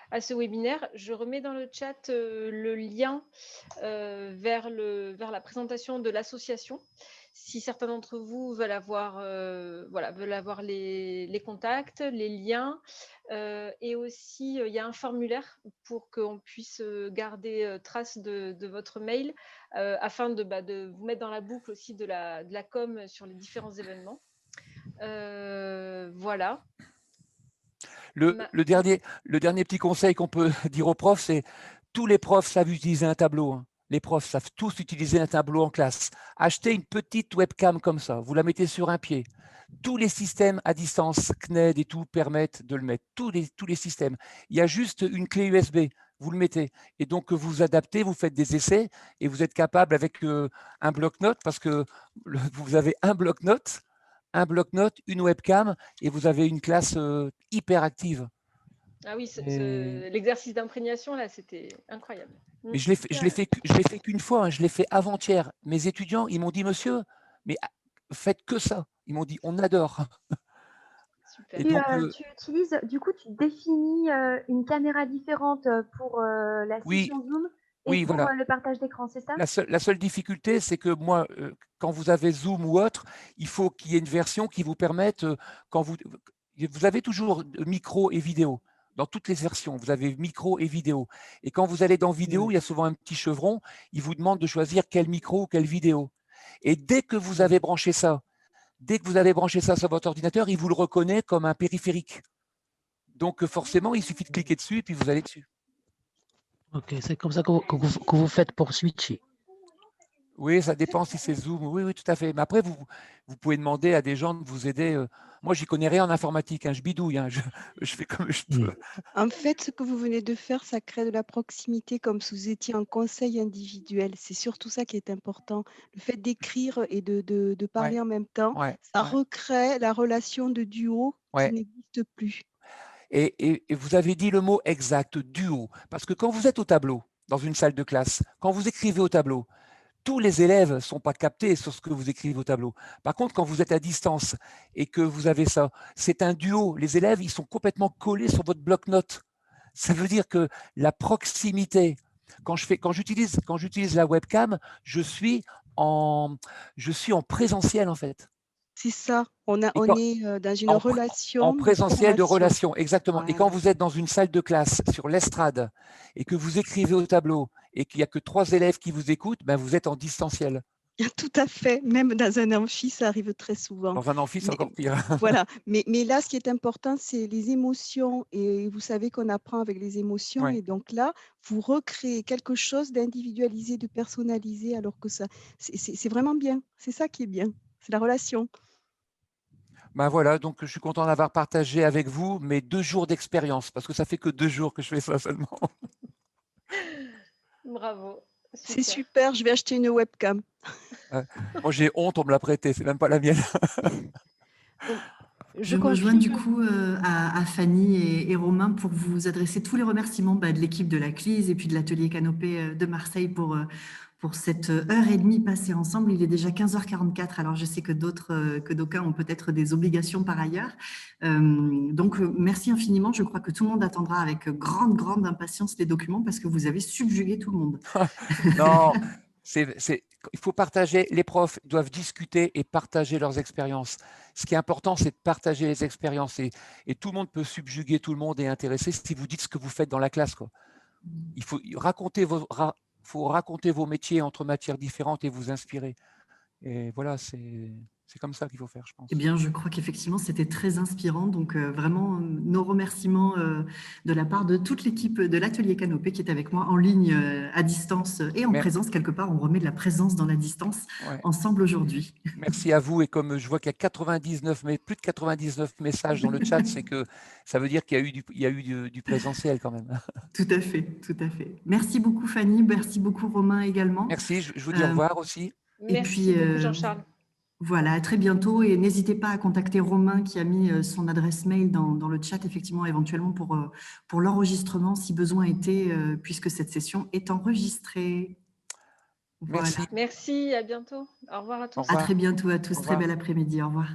à ce webinaire. Je remets dans le chat le lien vers la présentation de l'association. Si certains d'entre vous veulent avoir, les contacts, les liens, et aussi il y a un formulaire pour qu'on puisse garder trace de votre mail afin de vous mettre dans la boucle aussi de la com sur les différents événements. Voilà. Le dernier petit conseil qu'on peut dire aux profs, c'est tous les profs savent utiliser un tableau, hein. Les profs savent tous utiliser un tableau en classe. Achetez une petite webcam comme ça, vous la mettez sur un pied. Tous les systèmes à distance, CNED et tout, permettent de le mettre. Tous les systèmes. Il y a juste une clé USB, vous le mettez. Et donc, vous adaptez, vous faites des essais et vous êtes capable avec un bloc-notes, parce que vous avez un bloc-notes, une webcam, et vous avez une classe hyper active. Ah oui, l'exercice d'imprégnation, là, c'était incroyable. Mais je l'ai fait qu'une fois, hein, je l'ai fait avant-hier. Mes étudiants, ils m'ont dit, monsieur, mais faites que ça. Ils m'ont dit, on adore. Super. Tu utilises, du coup, tu définis une caméra différente pour la session Zoom et pour le partage d'écran, c'est ça? La seule difficulté, c'est que moi, quand vous avez Zoom ou autre, il faut qu'il y ait une version qui vous permette, quand vous avez toujours micro et vidéo. Dans toutes les versions, vous avez micro et vidéo. Et quand vous allez dans vidéo, il y a souvent un petit chevron, il vous demande de choisir quel micro ou quelle vidéo. Et dès que vous avez branché ça, sur votre ordinateur, il vous le reconnaît comme un périphérique. Donc forcément, il suffit de cliquer dessus et puis vous allez dessus. Ok, c'est comme ça que vous faites pour switcher. Oui, ça dépend si c'est Zoom. Oui, tout à fait. Mais après, vous pouvez demander à des gens de vous aider. Moi, j'y connais rien en informatique, hein, je bidouille, hein, je fais comme je peux. En fait, ce que vous venez de faire, ça crée de la proximité comme si vous étiez en conseil individuel. C'est surtout ça qui est important. Le fait d'écrire et de parler en même temps, ça recrée la relation de duo qui n'existe plus. Et vous avez dit le mot exact, duo. Parce que quand vous êtes au tableau, dans une salle de classe, quand vous écrivez au tableau, tous les élèves ne sont pas captés sur ce que vous écrivez au tableau. Par contre, quand vous êtes à distance et que vous avez ça, c'est un duo. Les élèves, ils sont complètement collés sur votre bloc-notes. Ça veut dire que la proximité, quand j'utilise la webcam, je suis en présentiel en fait. C'est ça, on est dans une en relation de présentiel de formation. relation, exactement. Voilà. Et quand vous êtes dans une salle de classe sur l'estrade et que vous écrivez au tableau et qu'il n'y a que 3 élèves qui vous écoutent, ben vous êtes en distanciel. Tout à fait, même dans un amphi, ça arrive très souvent. Dans un amphi, c'est encore pire. Voilà, mais là, ce qui est important, c'est les émotions. Et vous savez qu'on apprend avec les émotions. Ouais. Et donc là, vous recréez quelque chose d'individualisé, de personnalisé, alors que ça, c'est vraiment bien. C'est ça qui est bien, c'est la relation. Ben voilà, donc je suis content d'avoir partagé avec vous mes 2 jours d'expérience, parce que ça fait que 2 jours que je fais ça seulement. Bravo. C'est super, je vais acheter une webcam. Moi, j'ai honte, on me l'a prêté, c'est même pas la mienne. Je rejoins du coup à Fanny et Romain pour vous adresser tous les remerciements de l'équipe de la CLIS et puis de l'atelier Canopée de Marseille pour cette heure et demie passée ensemble. Il est déjà 15h44, alors je sais que d'aucuns ont peut-être des obligations par ailleurs. Donc, merci infiniment. Je crois que tout le monde attendra avec grande impatience les documents parce que vous avez subjugué tout le monde. Non, il faut partager, les profs doivent discuter et partager leurs expériences. Ce qui est important, c'est de partager les expériences et tout le monde peut subjuguer tout le monde et intéresser si vous dites ce que vous faites dans la classe, quoi. Il faut raconter vos métiers entre matières différentes et vous inspirer. Et voilà, c'est comme ça qu'il faut faire, je pense. Eh bien, je crois qu'effectivement, c'était très inspirant. Donc, vraiment, nos remerciements de la part de toute l'équipe de l'atelier Canopée qui est avec moi en ligne, à distance et en présence quelque part. On remet de la présence dans la distance ensemble aujourd'hui. Merci à vous. Et comme je vois qu'il y a plus de 99 messages dans le chat, c'est que ça veut dire qu'il y a eu du présentiel quand même. Tout à fait, tout à fait. Merci beaucoup Fanny, merci beaucoup Romain également. Merci, je vous dis au revoir aussi. Merci beaucoup Jean-Charles. Voilà, à très bientôt et n'hésitez pas à contacter Romain qui a mis son adresse mail dans le chat, effectivement, éventuellement pour l'enregistrement si besoin était, puisque cette session est enregistrée. Voilà. Merci. Merci, à bientôt. Au revoir à tous. À très bientôt à tous, très bel après-midi, au revoir.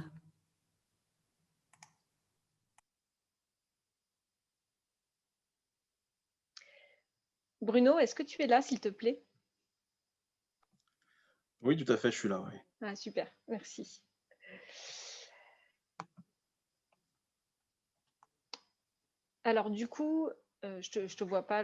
Bruno, est-ce que tu es là, s'il te plaît? Oui, tout à fait, je suis là. Oui. Ah, super, merci. Alors, du coup, je te vois pas.